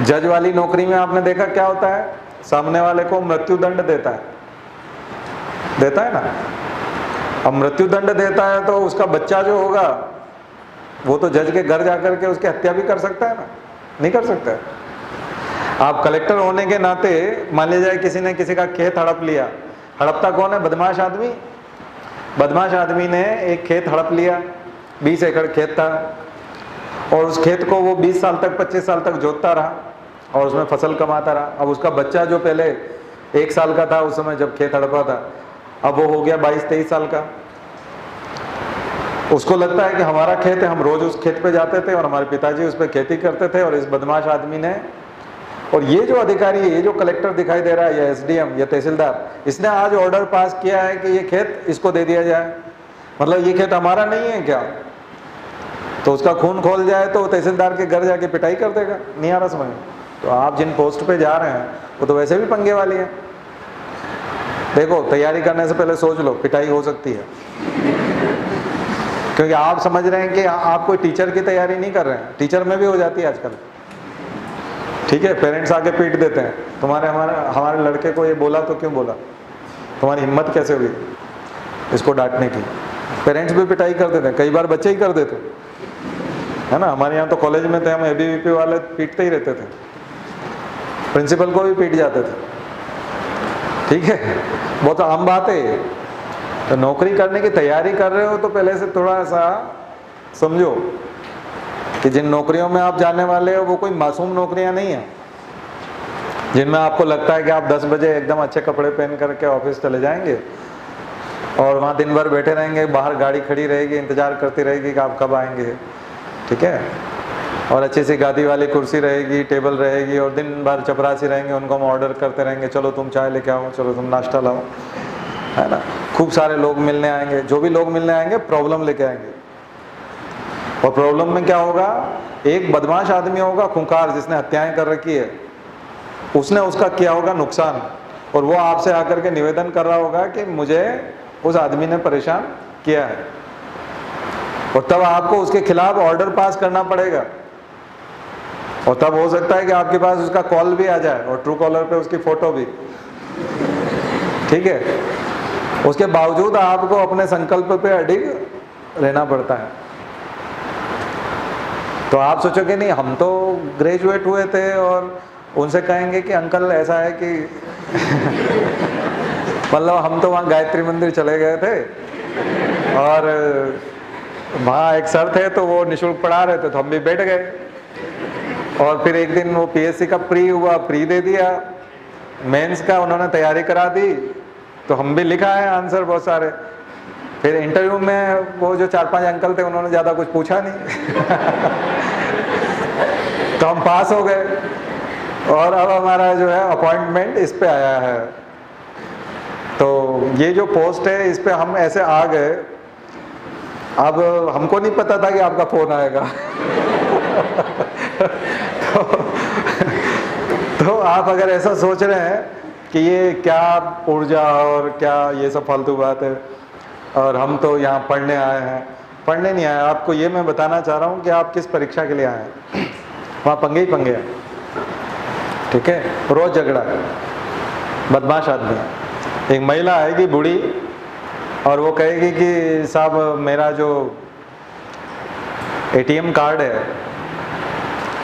जज वाली नौकरी में आपने देखा क्या होता है, सामने वाले को मृत्युदंड देता है ना। अब मृत्युदंड देता है तो उसका बच्चा जो होगा वो तो जज के घर जाकर के उसकी हत्या भी कर सकता है ना, नहीं कर सकता है। आप कलेक्टर होने के नाते मान लीजिए किसी ने किसी का खेत हड़प लिया, हड़पता कौन है? बदमाश आदमी। बदमाश आदमी ने एक खेत हड़प लिया, 20 एकड़ खेत था, और उस खेत को वो 20 साल तक 25 साल तक जोतता रहा और उसमें फसल कमाता रहा। अब उसका बच्चा जो पहले 1 साल का था उस समय जब खेत हड़पा था, अब वो हो गया 22-23 साल का। उसको लगता है कि हमारा खेत है, हम रोज उस खेत पे जाते थे और हमारे पिताजी उस पर खेती करते थे, और इस बदमाश आदमी ने, और ये जो अधिकारी है, ये जो कलेक्टर दिखाई दे रहा है, या एसडीएम या तहसीलदार, इसने आज ऑर्डर पास किया है कि ये खेत इसको दे दिया जाए। मतलब ये खेत हमारा नहीं है क्या? तो उसका खून खोल जाए तो तहसीलदार के घर जाके पिटाई कर देगा, नहीं आ रहा समझ। तो आप जिन पोस्ट पे जा रहे हैं वो तो वैसे भी पंगे वाली है। देखो, तैयारी करने से पहले सोच लो, पिटाई हो सकती है, क्योंकि आप समझ रहे हैं कि आप कोई टीचर की तैयारी नहीं कर रहे हैं। टीचर में भी हो जाती है आजकल, ठीक है? पेरेंट्स आके पीट देते हैं, हमारे लड़के को ये बोला तो क्यों बोला, तुम्हारी हिम्मत कैसे हुई इसको डांटने की। पेरेंट्स भी पिटाई कर देते हैं, कई बार बच्चे ही कर देते है ना। हमारे यहाँ तो कॉलेज में थे, हम एबीवीपी वाले पीटते ही रहते थे, प्रिंसिपल को भी पीट जाते थे, ठीक है? बहुत आम बात है। तो नौकरी करने की तैयारी कर रहे हो तो पहले से थोड़ा सा समझो कि जिन नौकरियों में आप जाने वाले हो वो कोई मासूम नौकरियां नहीं है, जिनमें आपको लगता है कि आप 10 बजे एकदम अच्छे कपड़े पहन करके ऑफिस चले जाएंगे और वहाँ दिन भर बैठे रहेंगे, बाहर गाड़ी खड़ी रहेगी, इंतजार करती रहेगी कि आप कब आएंगे, ठीक है? और अच्छी सी गादी वाली कुर्सी रहेगी, टेबल रहेगी, और दिन भर चपरासी रहेंगे, उनको हम ऑर्डर करते रहेंगे, चलो तुम चाय लेके आओ, चलो तुम नाश्ता लाओ, है ना। खूब सारे लोग मिलने आएंगे, जो भी लोग मिलने आएंगे प्रॉब्लम लेके आएंगे, और प्रॉब्लम में क्या होगा, एक बदमाश आदमी होगा खूंखार जिसने हत्याएं कर रखी है, उसने उसका किया होगा नुकसान, और वो आपसे आकर के निवेदन कर रहा होगा कि मुझे उस आदमी ने परेशान किया है, और तब आपको उसके खिलाफ ऑर्डर पास करना पड़ेगा। और तब हो सकता है कि आपके पास उसका कॉल भी आ जाए और ट्रू कॉलर पे उसकी फोटो भी, ठीक है? उसके बावजूद आपको अपने संकल्प पे अडिग रहना पड़ता है। तो आप सोचोगे नहीं, हम तो ग्रेजुएट हुए थे और उनसे कहेंगे कि अंकल ऐसा है कि मतलब हम तो वहाँ गायत्री मंदिर चले गए थे और वहाँ एक सर थे तो वो निःशुल्क पढ़ा रहे थे तो हम भी बैठ गए, और फिर एक दिन वो पीएससी का प्री हुआ, प्री दे दिया, मेंस का उन्होंने तैयारी करा दी, तो हम भी लिखा है आंसर बहुत सारे। फिर इंटरव्यू में वो जो 4-5 अंकल थे उन्होंने ज़्यादा कुछ पूछा नहीं तो हम पास हो गए, और अब हमारा जो है अपॉइंटमेंट इस पे आया है। तो ये जो पोस्ट है इस पे हम ऐसे आ गए। अब हमको नहीं पता था कि आपका फ़ोन आएगा तो आप अगर ऐसा सोच रहे हैं कि ये क्या ऊर्जा और क्या ये सब फालतू बात है, और हम तो यहाँ पढ़ने आए हैं, पढ़ने नहीं आए। आपको ये मैं बताना चाह रहा हूँ कि आप किस परीक्षा के लिए आए हैं। वहाँ पंगे ही पंगे हैं, ठीक है, रोज झगड़ा, बदमाश आदमी। एक महिला आएगी बूढ़ी और वो कहेगी कि साहब मेरा जो एटीएम कार्ड है,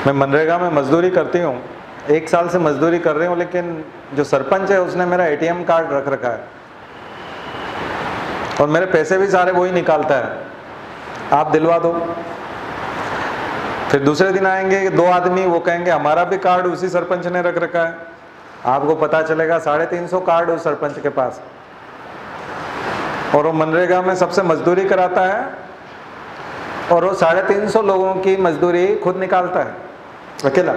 मैं मनरेगा में मजदूरी करती हूँ, 1 साल से मजदूरी कर रही हूँ, लेकिन जो सरपंच है उसने मेरा एटीएम कार्ड रख रखा है और मेरे पैसे भी सारे वही निकालता है, आप दिलवा दो। फिर दूसरे दिन आएंगे 2 आदमी, वो कहेंगे हमारा भी कार्ड उसी सरपंच ने रख रखा है। आपको पता चलेगा 350 कार्ड उस सरपंच के पास, और वो मनरेगा में सबसे मजदूरी कराता है, और वो 350 लोगों की मजदूरी खुद निकालता है अकेला।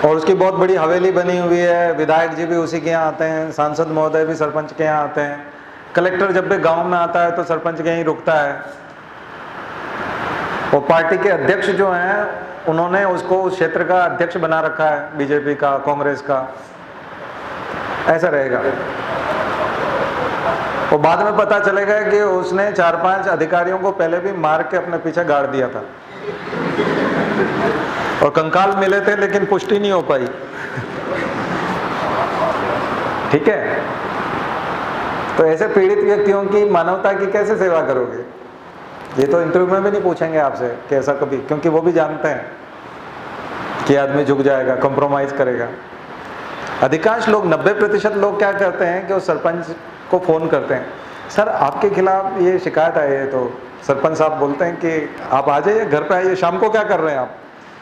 और उसकी बहुत बड़ी हवेली बनी हुई है, विधायक जी भी उसी के यहाँ आते हैं, सांसद महोदय भी सरपंच के यहाँ आते हैं, कलेक्टर जब भी गांव में आता है तो सरपंच के यहीं रुकता है। वो पार्टी के अध्यक्ष जो हैं उन्होंने उसको उस क्षेत्र का अध्यक्ष बना रखा है, बीजेपी का, कांग्रेस का, ऐसा रहेगा। वो बाद में पता चलेगा कि उसने 4-5 अधिकारियों को पहले भी मार के अपने पीछे गाड़ दिया था और कंकाल मिले थे लेकिन पुष्टि नहीं हो पाई, ठीक है। तो ऐसे पीड़ित व्यक्तियों की मानवता की कैसे सेवा करोगे? ये तो इंटरव्यू में भी नहीं पूछेंगे आपसे कि ऐसा कभी, क्योंकि वो भी जानते हैं कि आदमी झुक जाएगा, कॉम्प्रोमाइज करेगा। अधिकांश लोग, 90% लोग क्या करते हैं कि उस सरपंच को फ़ोन करते हैं, सर आपके खिलाफ ये शिकायत आई है, तो सरपंच साहब बोलते हैं कि आप आ जाइए, घर पे आइए, शाम को क्या कर रहे हैं आप,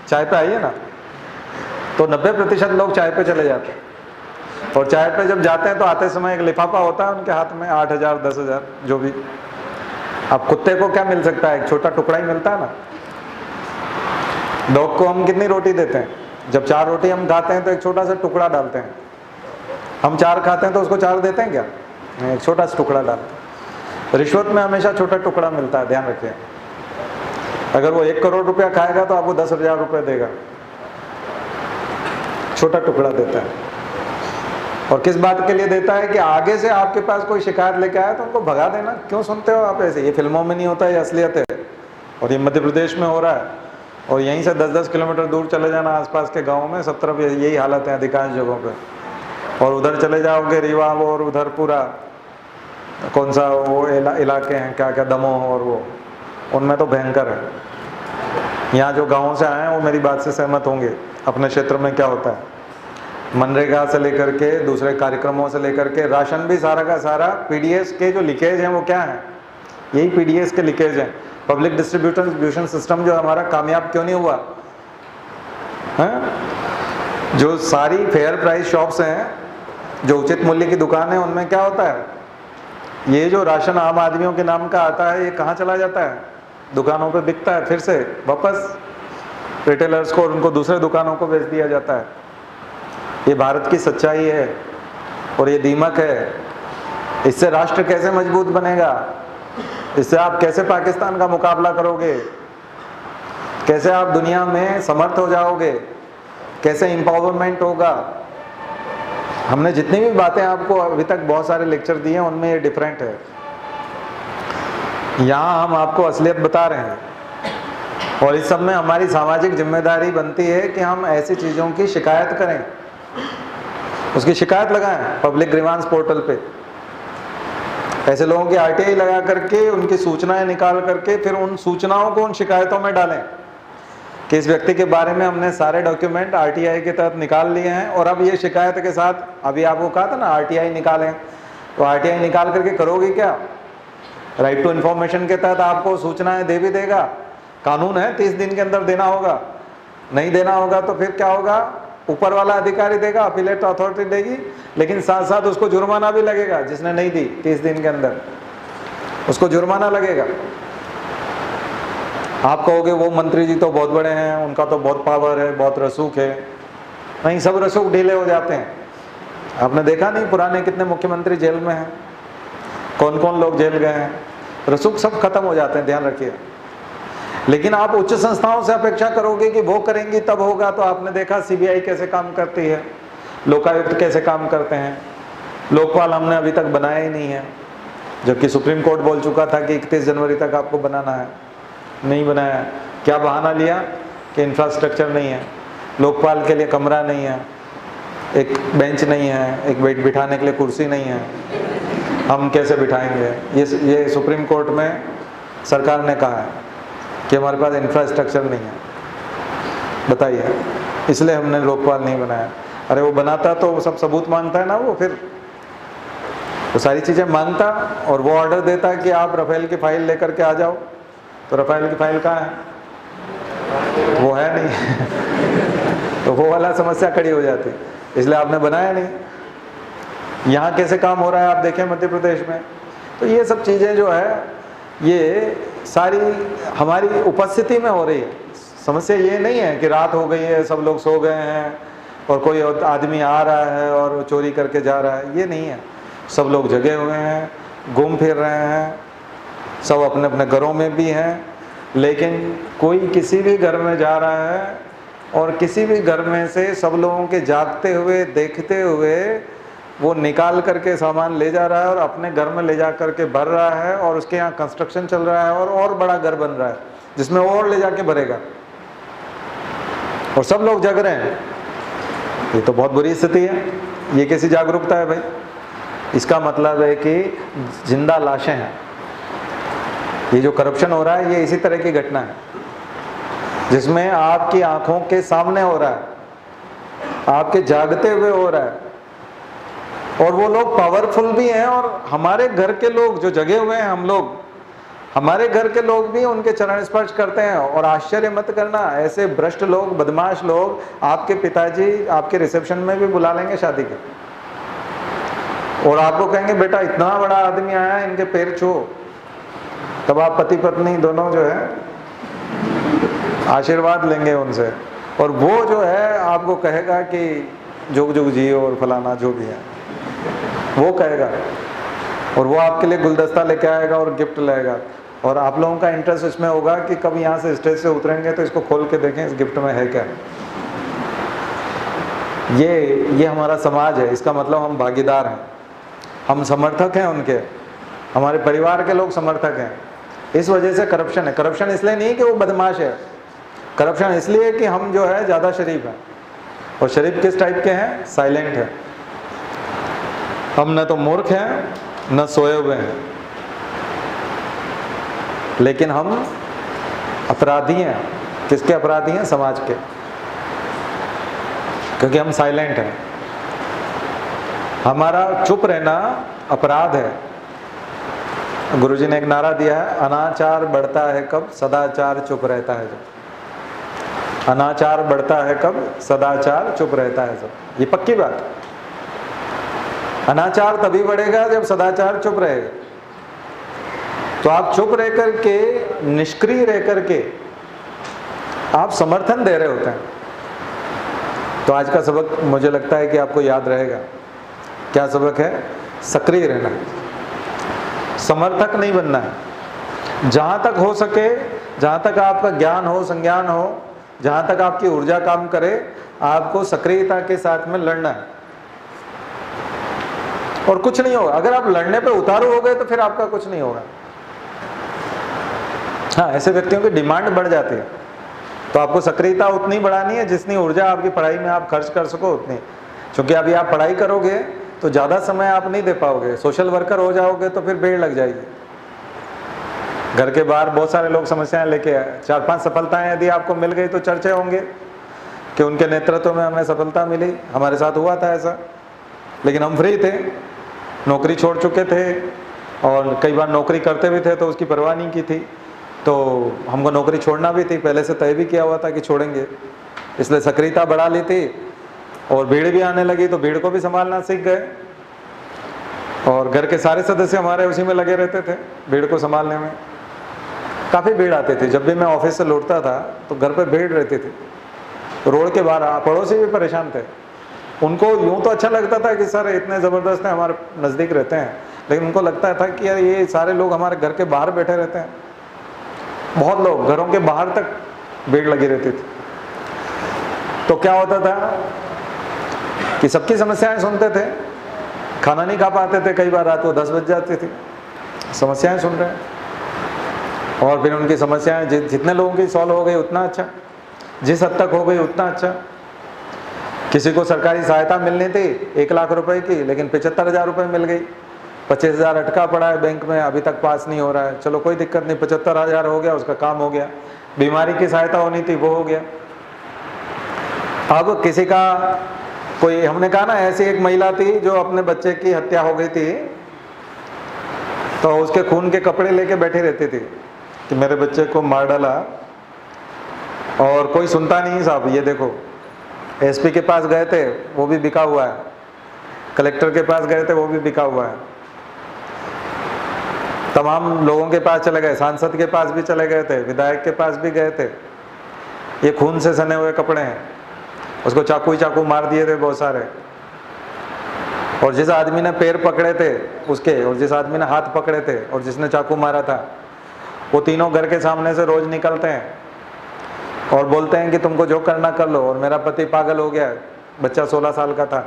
चाय पे आइए ना। तो 90% लोग चाय पे चले जाते हैं, और चाय पे जब जाते हैं तो आते समय एक लिफाफा होता है उनके हाथ में, 8,000 10,000 जो भी। अब कुत्ते को क्या मिल सकता है? एक छोटा टुकड़ा ही मिलता है ना। डॉग को हम कितनी रोटी देते हैं? जब 4 रोटी हम खाते हैं तो एक छोटा सा टुकड़ा डालते हैं। हम 4 खाते हैं तो उसको 4 देते हैं क्या? नहीं, एक छोटा सा टुकड़ा डालते हैं। रिश्वत में हमेशा छोटा टुकड़ा मिलता है, ध्यान रखिए। अगर वो 1 करोड़ रुपया खाएगा तो आपको 10,000 रुपये देगा, छोटा टुकड़ा देता है। और किस बात के लिए देता है? कि आगे से आपके पास कोई शिकायत लेके आया तो उनको भगा देना। क्यों सुनते हो आप ऐसे? ये फिल्मों में नहीं होता है, ये असलियत है, और ये मध्य प्रदेश में हो रहा है। और यहीं से 10-10 किलोमीटर दूर चले जाना आसपास के गाँव में, सब तरफ यही हालत है अधिकांश जगहों पे। और उधर चले जाओगे रीवा और उधर पूरा कौन सा वो इलाके हैं, क्या क्या, दमोह और वो, उनमें तो भयंकर है। यहाँ जो गाँव से आए हैं वो मेरी बात से सहमत होंगे, अपने क्षेत्र में क्या होता है। मनरेगा से लेकर के दूसरे कार्यक्रमों से लेकर के राशन भी सारा का सारा पीडीएस के जो लीकेज हैं वो क्या है? यही पीडीएस के लीकेज हैं। पब्लिक डिस्ट्रीब्यूशन सिस्टम जो हमारा कामयाब क्यों नहीं हुआ है? जो सारी फेयर प्राइस शॉप्स हैं, जो उचित मूल्य की दुकान है, उनमें क्या होता है? ये जो राशन आम आदमियों के नाम का आता है, ये कहाँ चला जाता है? दुकानों पे बिकता है, फिर से वापस रिटेलर्स को और उनको दूसरे दुकानों को बेच दिया जाता है। ये भारत की सच्चाई है और ये दीमक है। इससे राष्ट्र कैसे मजबूत बनेगा? इससे आप कैसे पाकिस्तान का मुकाबला करोगे? कैसे आप दुनिया में समर्थ हो जाओगे? कैसे एम्पावरमेंट होगा? हमने जितनी भी बातें आपको अभी तक बहुत सारे लेक्चर दिए हैं, उनमें ये डिफरेंट है। यहाँ हम आपको असलियत बता रहे हैं, और इस सब में हमारी सामाजिक जिम्मेदारी बनती है कि हम ऐसी चीज़ों की शिकायत करें, उसकी शिकायत लगाएं पब्लिक ग्रीवांस पोर्टल पे। ऐसे लोगों की आरटीआई लगा करके, उनकी सूचनाएं निकाल करके, फिर उन सूचनाओं को उन शिकायतों में डालें कि इस व्यक्ति के बारे में हमने सारे डॉक्यूमेंट आरटीआई के तहत निकाल लिए हैं, और अब ये शिकायत के साथ, अभी आपको कहा था ना आरटीआई निकालें, तो आरटीआई निकाल करके करोगे क्या? राइट टू इन्फॉर्मेशन के तहत आपको सूचनाएं दे भी देगा, कानून है 30 दिन के अंदर देना होगा, नहीं देना होगा तो फिर क्या होगा, ऊपर वाला अधिकारी देगा, अपीलेट अथॉरिटी देगी, लेकिन साथ साथ उसको जुर्माना भी लगेगा। जिसने नहीं दी 30 दिन के अंदर उसको जुर्माना लगेगा। आप कहोगे वो मंत्री जी तो बहुत बड़े हैं, उनका तो बहुत पावर है, बहुत रसूख है। नहीं, सब रसूख ढीले हो जाते हैं। आपने देखा नहीं पुराने कितने मुख्यमंत्री जेल में हैं, कौन कौन लोग जेल गए हैं, रसूख सब खत्म हो जाते हैं, ध्यान रखिए। लेकिन आप उच्च संस्थाओं से अपेक्षा करोगे कि वो करेंगी तब होगा, तो आपने देखा सीबीआई कैसे काम करती है, लोकायुक्त कैसे काम करते हैं। लोकपाल हमने अभी तक बनाया ही नहीं है, जबकि सुप्रीम कोर्ट बोल चुका था कि 31 जनवरी तक आपको बनाना है, नहीं बनाया। क्या बहाना लिया कि इंफ्रास्ट्रक्चर नहीं है, लोकपाल के लिए कमरा नहीं है, एक बेंच नहीं है, एक बिठाने के लिए कुर्सी नहीं है, हम कैसे बिठाएंगे। ये सुप्रीम कोर्ट में सरकार ने कहा है कि हमारे पास इंफ्रास्ट्रक्चर नहीं है, बताइए, इसलिए हमने लोकपाल नहीं बनाया। अरे वो बनाता तो वो सब सबूत मांगता है ना, वो फिर वो सारी चीज़ें मांगता और वो ऑर्डर देता कि आप राफेल की फाइल लेकर के आ जाओ, तो राफेल की फाइल कहाँ है, वो है नहीं तो वो वाला समस्या खड़ी हो जाती, इसलिए आपने बनाया नहीं। यहाँ कैसे काम हो रहा है आप देखें मध्य प्रदेश में। तो ये सब चीज़ें जो है ये सारी हमारी उपस्थिति में हो रही है। समस्या ये नहीं है कि रात हो गई है, सब लोग सो गए हैं और कोई आदमी आ रहा है और चोरी करके जा रहा है, ये नहीं है। सब लोग जगे हुए हैं, घूम फिर रहे हैं, सब अपने अपने घरों में भी हैं, लेकिन कोई किसी भी घर में जा रहा है और किसी भी घर में से सब लोगों के जागते हुए देखते हुए वो निकाल करके सामान ले जा रहा है और अपने घर में ले जा करके भर रहा है, और उसके यहाँ कंस्ट्रक्शन चल रहा है और बड़ा घर बन रहा है जिसमें और ले जाके भरेगा, और सब लोग जग रहे हैं। ये तो बहुत बुरी स्थिति है। ये कैसी जागरूकता है भाई? इसका मतलब है कि जिंदा लाशें हैं। ये जो करप्शन हो रहा है ये इसी तरह की घटना है, जिसमें आपकी आंखों के सामने हो रहा है, आपके जागते हुए हो रहा है, और वो लोग पावरफुल भी हैं, और हमारे घर के लोग जो जगे हुए हैं, हम लोग, हमारे घर के लोग भी उनके चरण स्पर्श करते हैं। और आश्चर्य मत करना, ऐसे भ्रष्ट लोग, बदमाश लोग आपके पिताजी आपके रिसेप्शन में भी बुला लेंगे शादी के, और आपको कहेंगे बेटा इतना बड़ा आदमी आया, इनके पैर छू। तब आप पति पत्नी दोनों जो है आशीर्वाद लेंगे उनसे, और वो जो है आपको कहेगा कि जुग जुग जियो और फलाना जो भी है वो कहेगा, और वो आपके लिए गुलदस्ता लेके आएगा और गिफ्ट लाएगा। और आप लोगों का इंटरेस्ट इसमें होगा कि कब यहाँ से स्टेज से उतरेंगे तो इसको खोल के देखें, इस गिफ्ट में है क्या। ये हमारा समाज है, इसका मतलब हम भागीदार हैं, हम समर्थक हैं उनके, हमारे परिवार के लोग समर्थक हैं। इस वजह से करप्शन है। करप्शन इसलिए नहीं कि वो बदमाश है, करप्शन इसलिए कि हम जो है ज़्यादा शरीफ हैं। और शरीफ किस टाइप के हैं? साइलेंट है। हम न तो मूर्ख हैं न सोए हुए हैं, लेकिन हम अपराधी हैं। किसके अपराधी हैं? समाज के, क्योंकि हम साइलेंट हैं। हमारा चुप रहना अपराध है। गुरुजी ने एक नारा दिया है, अनाचार बढ़ता है कब, सदाचार चुप रहता है जब। अनाचार बढ़ता है कब, सदाचार चुप रहता है जब। ये पक्की बात है। अनाचार तभी बढ़ेगा जब सदाचार चुप रहेगा। तो आप चुप रह करके, निष्क्रिय रह करके आप समर्थन दे रहे होते हैं। तो आज का सबक मुझे लगता है कि आपको याद रहेगा। क्या सबक है? सक्रिय रहना, समर्थक नहीं बनना है। जहाँ तक हो सके, जहाँ तक आपका ज्ञान हो, संज्ञान हो, जहाँ तक आपकी ऊर्जा काम करे, आपको सक्रियता के साथ में लड़ना है, और कुछ नहीं होगा। अगर आप लड़ने पे उतारू हो गए तो फिर आपका कुछ नहीं होगा। हाँ, ऐसे व्यक्तियों की डिमांड बढ़ जाती है, तो आपको सक्रियता उतनी बढ़ानी है जितनी ऊर्जा आपकी पढ़ाई में आप खर्च कर सको उतनी। क्योंकि अभी आप पढ़ाई करोगे तो ज़्यादा समय आप नहीं दे पाओगे। सोशल वर्कर हो जाओगे तो फिर भीड़ लग जाएगी। घर के बाहर बहुत सारे लोग समस्याएं लेके आए। 4-5 सफलताएं यदि आपको मिल गई तो चर्चे होंगे कि उनके नेतृत्व में हमें सफलता मिली। हमारे साथ हुआ था ऐसा, लेकिन हम फ्री थे, नौकरी छोड़ चुके थे, और कई बार नौकरी करते भी थे तो उसकी परवाह नहीं की थी। तो हमको नौकरी छोड़ना भी थी, पहले से तय भी किया हुआ था कि छोड़ेंगे, इसलिए सक्रियता बढ़ा ली थी। और भीड़ भी आने लगी तो भीड़ को भी संभालना सीख गए, और घर के सारे सदस्य हमारे उसी में लगे रहते थे भीड़ को संभालने में। काफ़ी भीड़ आती थी, जब भी मैं ऑफिस से लौटता था तो घर पर भीड़ रहती थी, रोड के बाहर पड़ोसी भी परेशान थे। उनको यूँ तो अच्छा लगता था कि सर इतने ज़बरदस्त हैं, हमारे नज़दीक रहते हैं, लेकिन उनको लगता था कि यार ये सारे लोग हमारे घर के बाहर बैठे रहते हैं। बहुत लोग घरों के बाहर तक भीड़ लगी रहती थी। तो क्या होता था कि सबकी समस्याएं सुनते थे, खाना नहीं खा पाते थे, कई बार रात को 10 बज जाती थी, समस्याएं सुन रहे हैं। और फिर उनकी समस्याएं जितने लोगों की सॉल्व हो गई उतना अच्छा, जिस हद तक हो गई उतना अच्छा। किसी को सरकारी सहायता मिलनी थी 1 लाख रुपए की, लेकिन 75,000 रुपये मिल गई। 25,000 अटका पड़ा है बैंक में, अभी तक पास नहीं हो रहा है। चलो कोई दिक्कत नहीं, 75,000 हो गया, उसका काम हो गया। बीमारी की सहायता होनी थी वो हो गया। अब किसी का कोई, हमने कहा ना ऐसी एक महिला थी जो अपने बच्चे की हत्या हो गई थी, तो उसके खून के कपड़े लेके बैठी रहती थी कि मेरे बच्चे को मार डाला, और कोई सुनता नहीं साहब। ये देखो, एसपी के पास गए थे वो भी बिका हुआ है, कलेक्टर के पास गए थे वो भी बिका हुआ है, तमाम लोगों के पास चले गए, सांसद के पास भी चले गए थे, विधायक के पास भी गए थे। ये खून से सने हुए कपड़े हैं, उसको चाकू ही चाकू मार दिए थे बहुत सारे। और जिस आदमी ने पैर पकड़े थे उसके, और जिस आदमी ने हाथ पकड़े थे, और जिसने चाकू मारा था, वो तीनों घर के सामने से रोज निकलते हैं और बोलते हैं कि तुमको जो करना कर लो। और मेरा पति पागल हो गया, बच्चा 16 साल का था,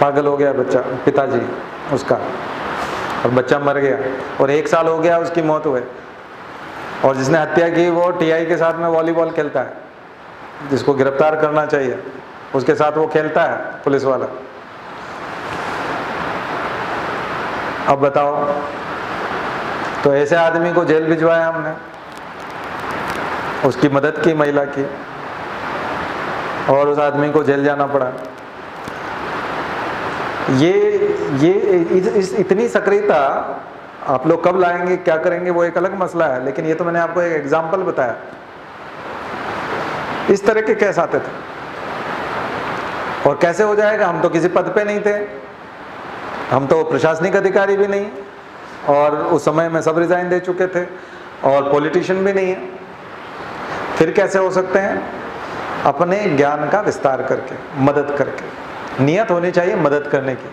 पागल हो गया बच्चा, पिताजी उसका, और बच्चा मर गया, और 1 साल हो गया उसकी मौत हुए। और जिसने हत्या की वो टीआई के साथ में वॉलीबॉल खेलता है, जिसको गिरफ्तार करना चाहिए उसके साथ वो खेलता है पुलिस वाला। अब बताओ, तो ऐसे आदमी को जेल भिजवाया हमने, उसकी मदद की महिला की, और उस आदमी को जेल जाना पड़ा। इतनी सक्रियता आप लोग कब लाएंगे, क्या करेंगे, वो एक अलग मसला है। लेकिन ये तो मैंने आपको एक एग्जाम्पल बताया। इस तरह के केस आते थे, और कैसे हो जाएगा? हम तो किसी पद पे नहीं थे, हम तो प्रशासनिक अधिकारी भी नहीं, और उस समय में सब रिजाइन दे चुके थे, और पॉलिटिशियन भी नहीं है। फिर कैसे हो सकते हैं? अपने ज्ञान का विस्तार करके, मदद करके। नियत होनी चाहिए मदद करने की।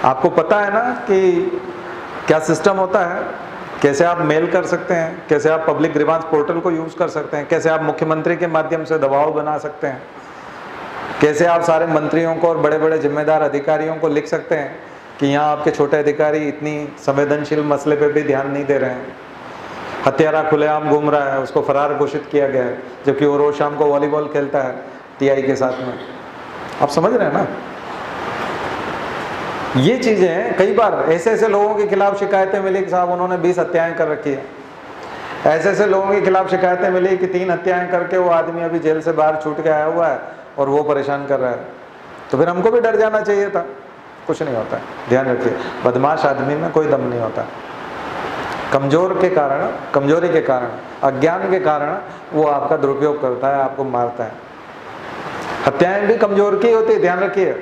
आपको पता है ना कि क्या सिस्टम होता है, कैसे आप मेल कर सकते हैं, कैसे आप पब्लिक ग्रीवांस पोर्टल को यूज़ कर सकते हैं, कैसे आप मुख्यमंत्री के माध्यम से दबाव बना सकते हैं, कैसे आप सारे मंत्रियों को और बड़े बड़े जिम्मेदार अधिकारियों को लिख सकते हैं कि यहाँ आपके छोटे अधिकारी इतनी संवेदनशील मसले पे भी ध्यान नहीं दे रहे हैं। हत्यारा खुलेआम घूम रहा है, उसको फरार घोषित किया गया है, जबकि वो रोज शाम को वॉलीबॉल खेलता है टीआई के साथ में। आप समझ रहे हैं ना? ये चीज़ें कई बार ऐसे ऐसे लोगों के खिलाफ शिकायतें मिली कि साहब उन्होंने 20 हत्याएं कर रखी है। ऐसे ऐसे लोगों के खिलाफ शिकायतें मिली कि 3 हत्याएं करके वो आदमी अभी जेल से बाहर छूट के आया हुआ है और वो परेशान कर रहा है। तो फिर हमको भी डर जाना चाहिए था। कुछ नहीं होता है, ध्यान रखिए, बदमाश आदमी में कोई दम नहीं होता। कमजोरी के कारण, अज्ञान के कारण वो आपका दुरुपयोग करता है, आपको मारता है। हत्याएं भी कमजोर की होती है, ध्यान रखिए।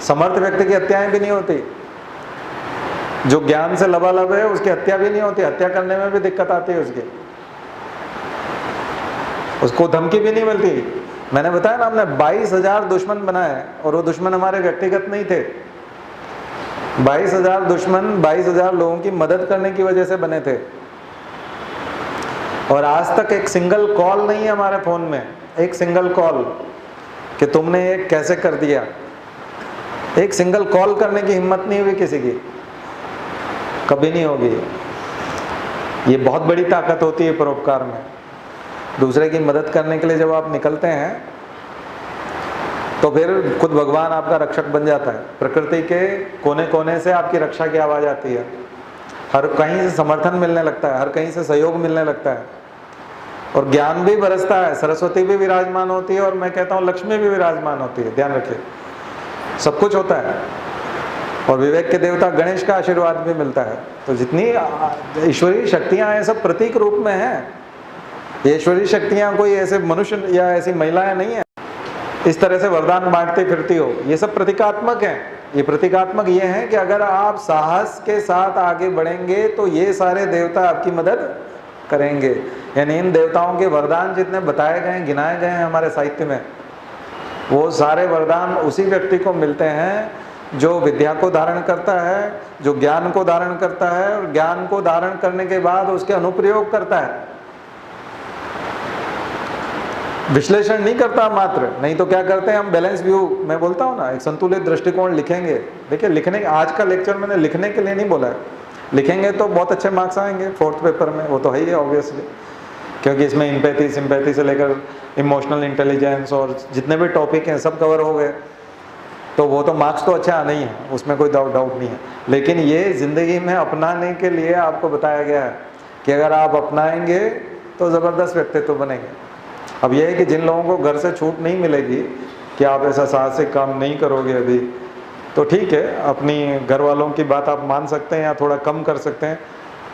समर्थ व्यक्ति की हत्याएं भी नहीं होती। जो ज्ञान से लबालब है उसकी हत्या भी नहीं होती, हत्या करने में भी दिक्कत आती है उसको धमकी भी नहीं मिलती। मैंने बताया ना, हमने 22,000 दुश्मन बनाए, और वो दुश्मन हमारे व्यक्तिगत नहीं थे। 22,000 दुश्मन 22,000 लोगों की मदद करने की वजह से बने थे। और आज तक एक सिंगल कॉल नहीं है हमारे फोन में, एक सिंगल कॉल कि तुमने ये कैसे कर दिया। एक सिंगल कॉल करने की हिम्मत नहीं हुई किसी की, कभी नहीं होगी। ये बहुत बड़ी ताकत होती है परोपकार में। दूसरे की मदद करने के लिए जब आप निकलते हैं तो फिर खुद भगवान आपका रक्षक बन जाता है। प्रकृति के कोने कोने से आपकी रक्षा की आवाज़ आती है, हर कहीं से समर्थन मिलने लगता है, हर कहीं से सहयोग मिलने लगता है, और ज्ञान भी बरसता है। सरस्वती भी विराजमान होती है, और मैं कहता हूँ लक्ष्मी भी विराजमान होती है। ध्यान रखिए, सब कुछ होता है। और विवेक के देवता गणेश का आशीर्वाद भी मिलता है। तो जितनी ईश्वरीय शक्तियां हैं सब प्रतीक रूप में हैं। ये ईश्वरीय शक्तियां कोई ऐसे मनुष्य या ऐसी महिलाएं नहीं है इस तरह से वरदान बांटती फिरती हो, ये सब प्रतीकात्मक हैं। ये प्रतीकात्मक ये हैं कि अगर आप साहस के साथ आगे बढ़ेंगे तो ये सारे देवता आपकी मदद करेंगे। यानी इन देवताओं के वरदान जितने बताए गए हैं, गिनाए गए हैं हमारे साहित्य में, वो सारे वरदान उसी व्यक्ति को मिलते हैं जो विद्या को धारण करता है, जो ज्ञान को धारण करता है और ज्ञान को धारण करने के बाद उसके अनुप्रयोग करता है, विश्लेषण नहीं करता मात्र। नहीं तो क्या करते हैं हम, बैलेंस व्यू, मैं बोलता हूँ ना, एक संतुलित दृष्टिकोण लिखेंगे। देखिए लिखने, आज का लेक्चर मैंने लिखने के लिए नहीं बोला है, लिखेंगे तो बहुत अच्छे मार्क्स आएंगे 4th पेपर में, वो तो है ही ऑब्वियसली, क्योंकि इसमें इम्पैथी सिंपैथी से लेकर इमोशनल इंटेलिजेंस और जितने भी टॉपिक हैं सब कवर हो गए, तो वो तो मार्क्स तो अच्छे आने ही हैं, उसमें कोई डाउट नहीं है। लेकिन ये ज़िंदगी में अपनाने के लिए आपको बताया गया है कि अगर आप अपनाएंगे तो ज़बरदस्त व्यक्तित्व बनेंगे। अब यह है कि जिन लोगों को घर से छूट नहीं मिलेगी कि आप ऐसा साहसिक काम नहीं करोगे अभी, तो ठीक है, अपनी घर वालों की बात आप मान सकते हैं या थोड़ा कम कर सकते हैं,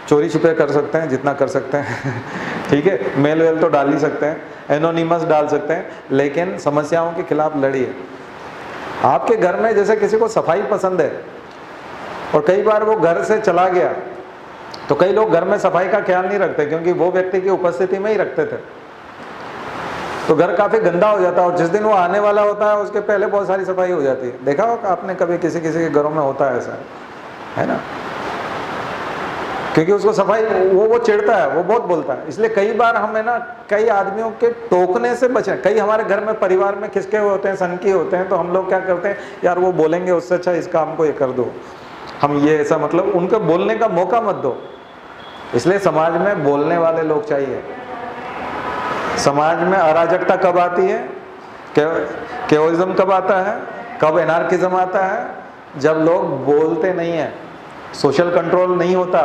चोरी छुपे कर सकते हैं जितना कर सकते हैं ठीक है, मेल वेल तो डाल ही सकते हैं, एनोनिमस डाल सकते हैं, लेकिन समस्याओं के खिलाफ लड़िए। आपके घर में जैसे किसी को सफाई पसंद है और कई बार वो घर से चला गया, तो कई लोग घर में सफाई का ख्याल नहीं रखते क्योंकि वो व्यक्ति की उपस्थिति में ही रखते थे, तो घर काफ़ी गंदा हो जाता है और जिस दिन वो आने वाला होता है उसके पहले बहुत सारी सफाई हो जाती है। देखा होगा आपने कभी, किसी किसी के घरों में होता है ऐसा, है ना, क्योंकि उसको सफाई, वो चिढ़ता है, वो बहुत बोलता है। इसलिए कई बार हमें ना कई आदमियों के टोकने से बचें। कई हमारे घर में परिवार में खिसके हुए होते हैं, सनकी होते हैं, तो हम लोग क्या करते हैं, यार वो बोलेंगे उससे अच्छा इस काम को ये कर दो, हम ये ऐसा, मतलब उनको बोलने का मौका मत दो। इसलिए समाज में बोलने वाले लोग चाहिए। समाज में अराजकता कब आती है, केओइज्म कब आता है, कब एनार्किज्म आता है, जब लोग बोलते नहीं हैं, सोशल कंट्रोल नहीं होता।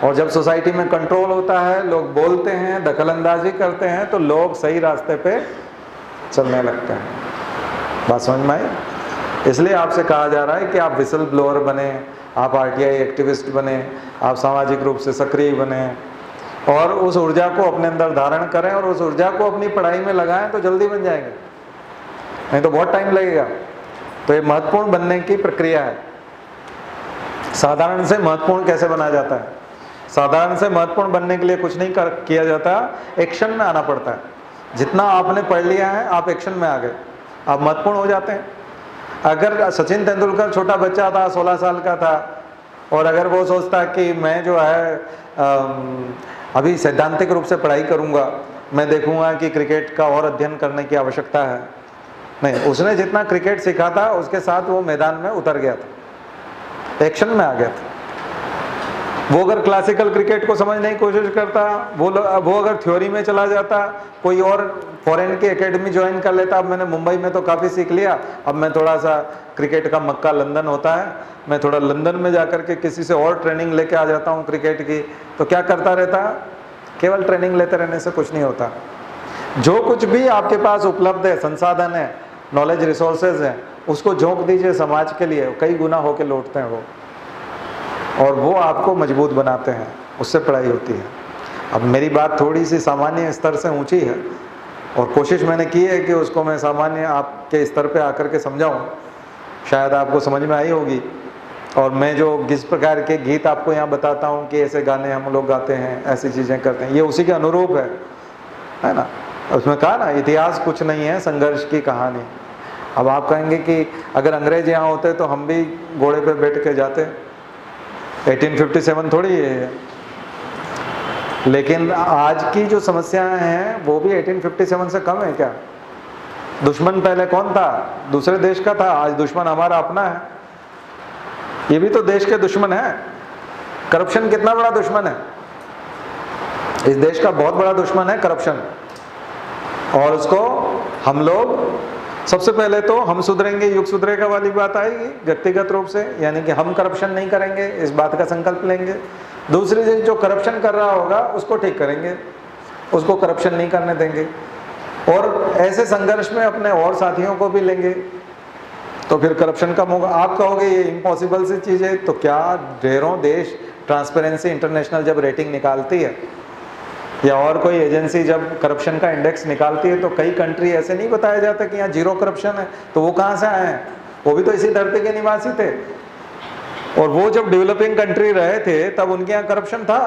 और जब सोसाइटी में कंट्रोल होता है, लोग बोलते हैं, दखलंदाजी करते हैं, तो लोग सही रास्ते पे चलने लगते हैं। बात समझ में आई? इसलिए आपसे कहा जा रहा है कि आप विसल ब्लोअर बने, आप आरटीआई एक्टिविस्ट बने, आप सामाजिक रूप से सक्रिय बने और उस ऊर्जा को अपने अंदर धारण करें और उस ऊर्जा को अपनी पढ़ाई में लगाएं, तो जल्दी बन जाएंगे, नहीं तो बहुत टाइम लगेगा। तो ये महत्वपूर्ण बनने की प्रक्रिया है। साधारण से महत्वपूर्ण कैसे बना जाता है? साधारण से महत्वपूर्ण बनने के लिए कुछ नहीं किया जाता, एक्शन में आना पड़ता है। जितना आपने पढ़ लिया है आप एक्शन में आ गए, आप महत्वपूर्ण हो जाते हैं। अगर सचिन तेंदुलकर छोटा बच्चा था, 16 साल का था, और अगर वो सोचता कि मैं जो है अभी सैद्धांतिक रूप से पढ़ाई करूंगा, मैं देखूंगा कि क्रिकेट का और अध्ययन करने की आवश्यकता है, नहीं, उसने जितना क्रिकेट सीखा था उसके साथ वो मैदान में उतर गया था, एक्शन में आ गया था। वो अगर क्लासिकल क्रिकेट को समझने की कोशिश करता, वो अगर थ्योरी में चला जाता, कोई और फॉरेन की एकेडमी ज्वाइन कर लेता, अब मैंने मुंबई में तो काफ़ी सीख लिया, अब मैं थोड़ा सा, क्रिकेट का मक्का लंदन होता है, मैं थोड़ा लंदन में जाकर के किसी से और ट्रेनिंग लेके आ जाता हूँ क्रिकेट की, तो क्या करता रहता? केवल ट्रेनिंग लेते रहने से कुछ नहीं होता। जो कुछ भी आपके पास उपलब्ध है, संसाधन है, नॉलेज रिसोर्सेज हैं, उसको झोंक दीजिए समाज के लिए, कई गुना होके लौटते हैं वो, और वो आपको मजबूत बनाते हैं, उससे पढ़ाई होती है। अब मेरी बात थोड़ी सी सामान्य स्तर से ऊंची है और कोशिश मैंने की है कि उसको मैं सामान्य आपके स्तर पे आकर के समझाऊं, शायद आपको समझ में आई होगी। और मैं जो जिस प्रकार के गीत आपको यहाँ बताता हूँ कि ऐसे गाने हम लोग गाते हैं, ऐसी चीज़ें करते हैं, ये उसी के अनुरूप है ना। उसमें कहा ना, इतिहास कुछ नहीं है, संघर्ष की कहानी। अब आप कहेंगे कि अगर अंग्रेज यहाँ होते तो हम भी घोड़े पे बैठ के जाते, 1857 थोड़ी है। लेकिन आज की जो समस्याएं हैं वो भी 1857 से कम है क्या? दुश्मन पहले कौन था? दूसरे देश का था, आज दुश्मन हमारा अपना है। ये भी तो देश के दुश्मन है। करप्शन कितना बड़ा दुश्मन है? इस देश का बहुत बड़ा दुश्मन है करप्शन। और उसको हम लोग, सबसे पहले तो हम सुधरेंगे, युग सुधरेगा वाली बात आएगी व्यक्तिगत रूप से, यानी कि हम करप्शन नहीं करेंगे, इस बात का संकल्प लेंगे। दूसरी चीज, जो करप्शन कर रहा होगा उसको ठीक करेंगे, उसको करप्शन नहीं करने देंगे। और ऐसे संघर्ष में अपने और साथियों को भी लेंगे। तो फिर करप्शन कम होगा। आप कहोगे ये इम्पॉसिबल सी चीज़ है, तो क्या ढेरों देश ट्रांसपेरेंसी इंटरनेशनल जब रेटिंग निकालती है या और कोई एजेंसी जब करप्शन का इंडेक्स निकालती है, तो कई कंट्री ऐसे नहीं बताया जाता कि यहाँ जीरो करप्शन है। तो वो कहाँ से आए हैं? वो भी तो इसी धरती के निवासी थे, और वो जब डेवलपिंग कंट्री रहे थे तब उनके यहाँ करप्शन था।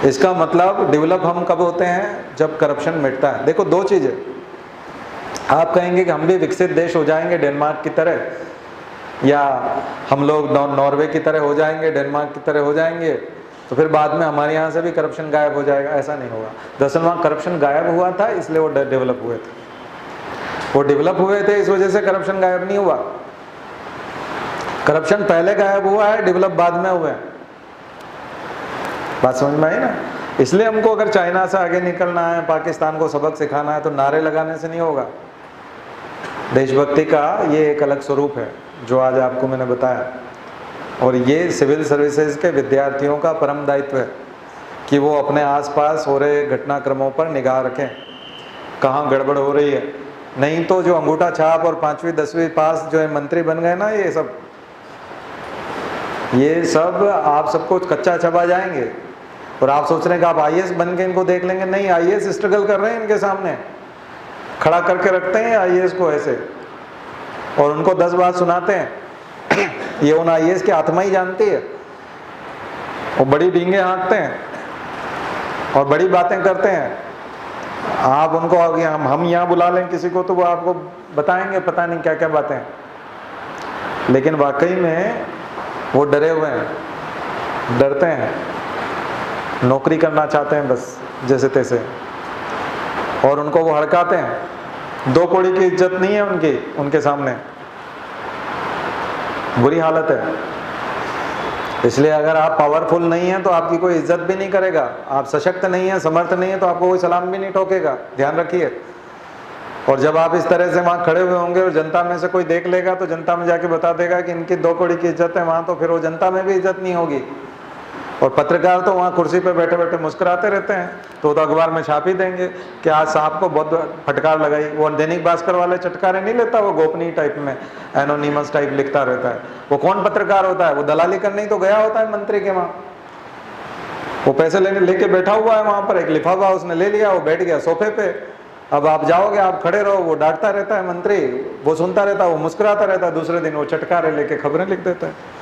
इसका मतलब डेवलप हम कब होते हैं? जब करप्शन मिटता है। देखो दो चीज़ें, आप कहेंगे कि हम भी विकसित देश हो जाएंगे डेनमार्क की तरह, या हम लोग नॉर्वे की तरह हो जाएंगे, डेनमार्क की तरह हो जाएंगे, तो फिर बाद में हमारे यहाँ से भी करप्शन गायब हो जाएगा। ऐसा नहीं होगा। दरअसल वहाँ करप्शन गायब हुआ था, इसलिए वो डेवलप हुए थे। वो डेवलप हुए थे इस वजह से करप्शन गायब नहीं हुआ। करप्शन पहले गायब हुआ है, डेवलप बाद में हुआ है। बात समझ में आई ना? इसलिए हमको अगर चाइना से आगे निकलना है, पाकिस्तान को सबक सिखाना है, तो नारे लगाने से नहीं होगा। देशभक्ति का ये एक अलग स्वरूप है जो आज आपको मैंने बताया, और ये सिविल सर्विसेज के विद्यार्थियों का परम दायित्व है कि वो अपने आसपास हो रहे घटनाक्रमों पर निगाह रखें, कहाँ गड़बड़ हो रही है। नहीं तो जो अंगूठा छाप और 5वीं 10वीं पास जो है मंत्री बन गए ना, ये सब आप सबको कच्चा चबा जाएंगे। और आप सोच रहे हैं कि आप आईएएस बन के इनको देख लेंगे। नहीं, आईएएस स्ट्रगल कर रहे हैं, इनके सामने खड़ा करके रखते हैं आईएएस को ऐसे, और उनको 10 बात सुनाते हैं। ये उन आईएएस की आत्मा ही जानती है। वो बड़ी डींगे हाँकते हैं और बड़ी बातें करते हैं। आप उनको हम यहाँ बुला लें किसी को, तो वो आपको बताएंगे पता नहीं क्या क्या बातें, लेकिन वाकई में वो डरे हुए हैं, डरते हैं, नौकरी करना चाहते हैं बस जैसे तैसे, और उनको वो हड़काते हैं। 2 कौड़ी की इज्जत नहीं है उनके सामने। बुरी हालत है। इसलिए अगर आप पावरफुल नहीं हैं तो आपकी कोई इज्जत भी नहीं करेगा। आप सशक्त नहीं हैं, समर्थ नहीं है, तो आपको कोई सलाम भी नहीं ठोकेगा। ध्यान रखिए। और जब आप इस तरह से वहाँ खड़े हुए होंगे और जनता में से कोई देख लेगा, तो जनता में जाके बता देगा कि इनकी 2 कौड़ी की इज्जत है वहाँ, तो फिर वो जनता में भी इज्जत नहीं होगी। और पत्रकार तो वहाँ कुर्सी पे बैठे बैठे मुस्कुराते रहते हैं, तो अखबार में छाप ही देंगे कि आज साहब को बहुत फटकार लगाई। वो दैनिक भास्कर वाले चटकारे नहीं लेता, वो गोपनीय टाइप में एनोनिमस टाइप लिखता रहता है। वो कौन पत्रकार होता है? वो दलाली करने ही तो गया होता है मंत्री के वहाँ। वो पैसे लेके बैठा हुआ है वहाँ पर, एक लिफाफा उसने ले लिया, वो बैठ गया सोफे पे। अब आप जाओगे, आप खड़े रहो, वो डांटता रहता है मंत्री, वो सुनता रहता है, वो मुस्कुराता रहता है। दूसरे दिन वो चटकारे लेके खबरें लिख देता है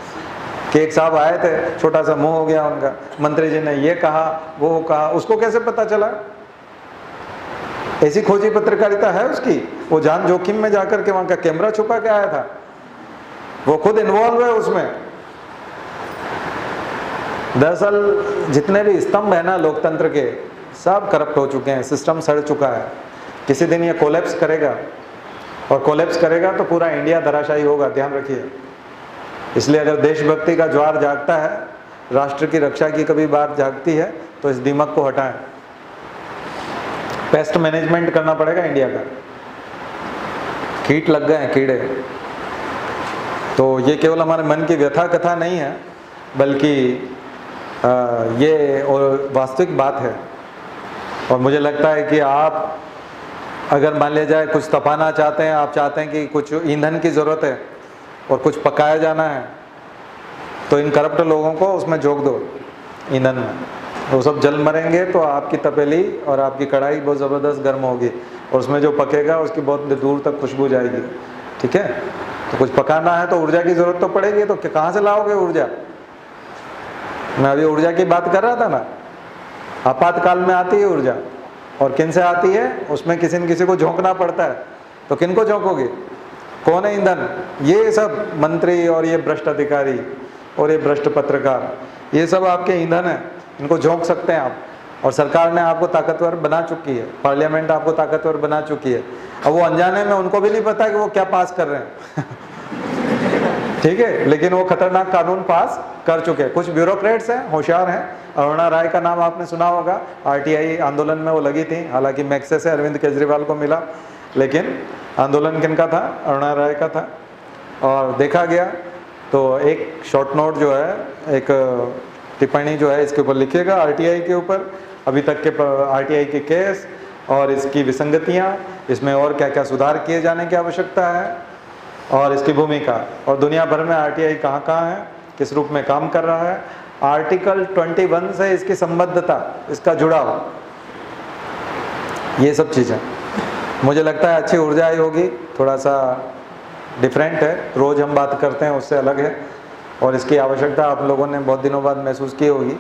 कि एक साहब आए थे, छोटा सा मुंह हो गया उनका, मंत्री जी ने ये कहा वो कहा। उसको कैसे पता चला? ऐसी खोजी पत्रकारिता है उसकी। वो जान जोखिम में जाकर के वहां का कैमरा छुपा के आया था, वो खुद इन्वॉल्व है उसमें। दरअसल जितने भी स्तंभ है ना लोकतंत्र के, सब करप्ट हो चुके हैं, सिस्टम सड़ चुका है। किसी दिन ये कोलैप्स करेगा, और कोलैप्स करेगा तो पूरा इंडिया धराशायी होगा। ध्यान रखिए। इसलिए अगर देशभक्ति का ज्वार जागता है, राष्ट्र की रक्षा की कभी बात जागती है, तो इस दीमक को हटाएं। पेस्ट मैनेजमेंट करना पड़ेगा इंडिया का। कीट लग गए हैं, कीड़े। तो ये केवल हमारे मन की व्यथा कथा नहीं है, बल्कि ये और वास्तविक बात है। और मुझे लगता है कि आप अगर मान लिया जाए कुछ तपाना चाहते हैं, आप चाहते हैं कि कुछ ईंधन की ज़रूरत है और कुछ पकाया जाना है, तो इन करप्ट लोगों को उसमें झोंक दो ईंधन में, वो सब जल मरेंगे। तो आपकी तपेली और आपकी कढ़ाई बहुत ज़बरदस्त गर्म होगी, और उसमें जो पकेगा उसकी बहुत दूर तक खुशबू जाएगी। ठीक है? तो कुछ पकाना है तो ऊर्जा की ज़रूरत तो पड़ेगी। तो कहाँ से लाओगे ऊर्जा? मैं अभी ऊर्जा की बात कर रहा था ना। आपातकाल में आती है ऊर्जा, और किन से आती है? उसमें किसी न किसी को झोंकना पड़ता है। तो किन को झोंकोगे? कौन है ईंधन? ये सब मंत्री और ये भ्रष्ट अधिकारी और ये भ्रष्ट पत्रकार, ये सब आपके ईंधन है। इनको झोंक सकते हैं आप। और सरकार ने आपको ताकतवर बना चुकी है, पार्लियामेंट आपको ताकतवर बना चुकी है। अब वो अनजाने में, उनको भी नहीं पता कि वो क्या पास कर रहे हैं। ठीक है? लेकिन वो खतरनाक कानून पास कर चुके हैं। कुछ ब्यूरोक्रेट्स हैं, होशियार हैं। अरुणा राय का नाम आपने सुना होगा। आरटीआई आंदोलन में वो लगी थी, हालांकि मैक्सेस से अरविंद केजरीवाल को मिला, लेकिन आंदोलन किनका था? अरुणा राय का था। और देखा गया तो एक शॉर्ट नोट जो है, एक टिप्पणी जो है इसके ऊपर लिखिएगा, आरटीआई के ऊपर, अभी तक के आरटीआई के केस और इसकी विसंगतियां, इसमें और क्या क्या सुधार किए जाने की आवश्यकता है। और इसकी भूमिका, और दुनिया भर में आरटीआई कहाँ कहाँ है, किस रूप में काम कर रहा है, आर्टिकल 21 से इसकी संबद्धता, इसका जुड़ाव, ये सब चीज़ें मुझे लगता है अच्छी ऊर्जा आई होगी। थोड़ा सा डिफरेंट है, रोज़ हम बात करते हैं उससे अलग है, और इसकी आवश्यकता आप लोगों ने बहुत दिनों बाद महसूस की होगी,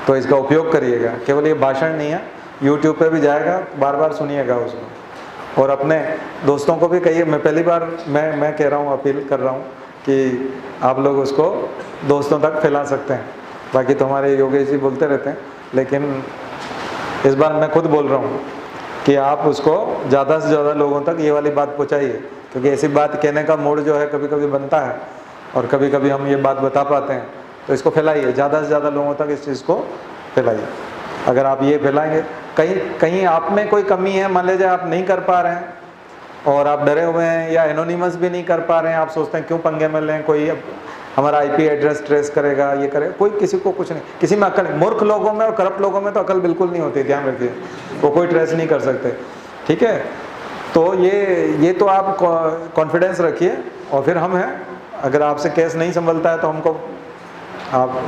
तो इसका उपयोग करिएगा। केवल ये भाषण नहीं है, यूट्यूब पे भी जाएगा, बार बार सुनिएगा उसको, और अपने दोस्तों को भी कहिए। मैं पहली बार मैं कह रहा हूँ, अपील कर रहा हूँ कि आप लोग उसको दोस्तों तक फैला सकते हैं। बाकी तो हमारे योगेश जी बोलते रहते हैं, लेकिन इस बार मैं खुद बोल रहा हूँ कि आप उसको ज़्यादा से ज़्यादा लोगों तक ये वाली बात पहुँचाइए, क्योंकि ऐसी बात कहने का मूड जो है कभी कभी बनता है, और कभी कभी हम ये बात बता पाते हैं। तो इसको फैलाइए, ज़्यादा से ज़्यादा लोगों तक इस चीज़ को फैलाइए। अगर आप ये फैलाएंगे, कहीं आप में कोई कमी है, मान लीजिए आप नहीं कर पा रहे हैं और आप डरे हुए हैं, या एनोनिमस भी नहीं कर पा रहे हैं, आप सोचते हैं क्यों पंगे में लें, कोई हमारा आईपी एड्रेस ट्रेस करेगा, ये करेगा, कोई किसी को कुछ नहीं, किसी में अकल, मूर्ख लोगों में और करप्ट लोगों में तो अकल बिल्कुल नहीं होती, ध्यान रखिए, वो कोई ट्रेस नहीं कर सकते, ठीक है। तो ये तो आप कॉन्फिडेंस रखिए, और फिर हम हैं, अगर आपसे केस नहीं संभलता है तो हमको आप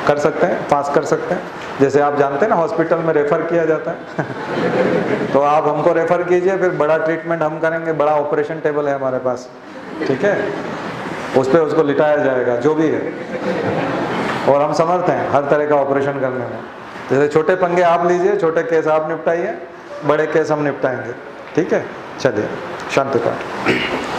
कर सकते हैं, पास कर सकते हैं। जैसे आप जानते हैं ना, हॉस्पिटल में रेफ़र किया जाता है तो आप हमको रेफ़र कीजिए, फिर बड़ा ट्रीटमेंट हम करेंगे, बड़ा ऑपरेशन टेबल है हमारे पास, ठीक है, उस पर उसको लिटाया जाएगा, जो भी है, और हम समर्थ हैं हर तरह का ऑपरेशन करने में। जैसे छोटे पंगे आप लीजिए, छोटे केस आप निपटाइए, बड़े केस हम निपटाएंगे, ठीक है। चलिए, शांति पाठ।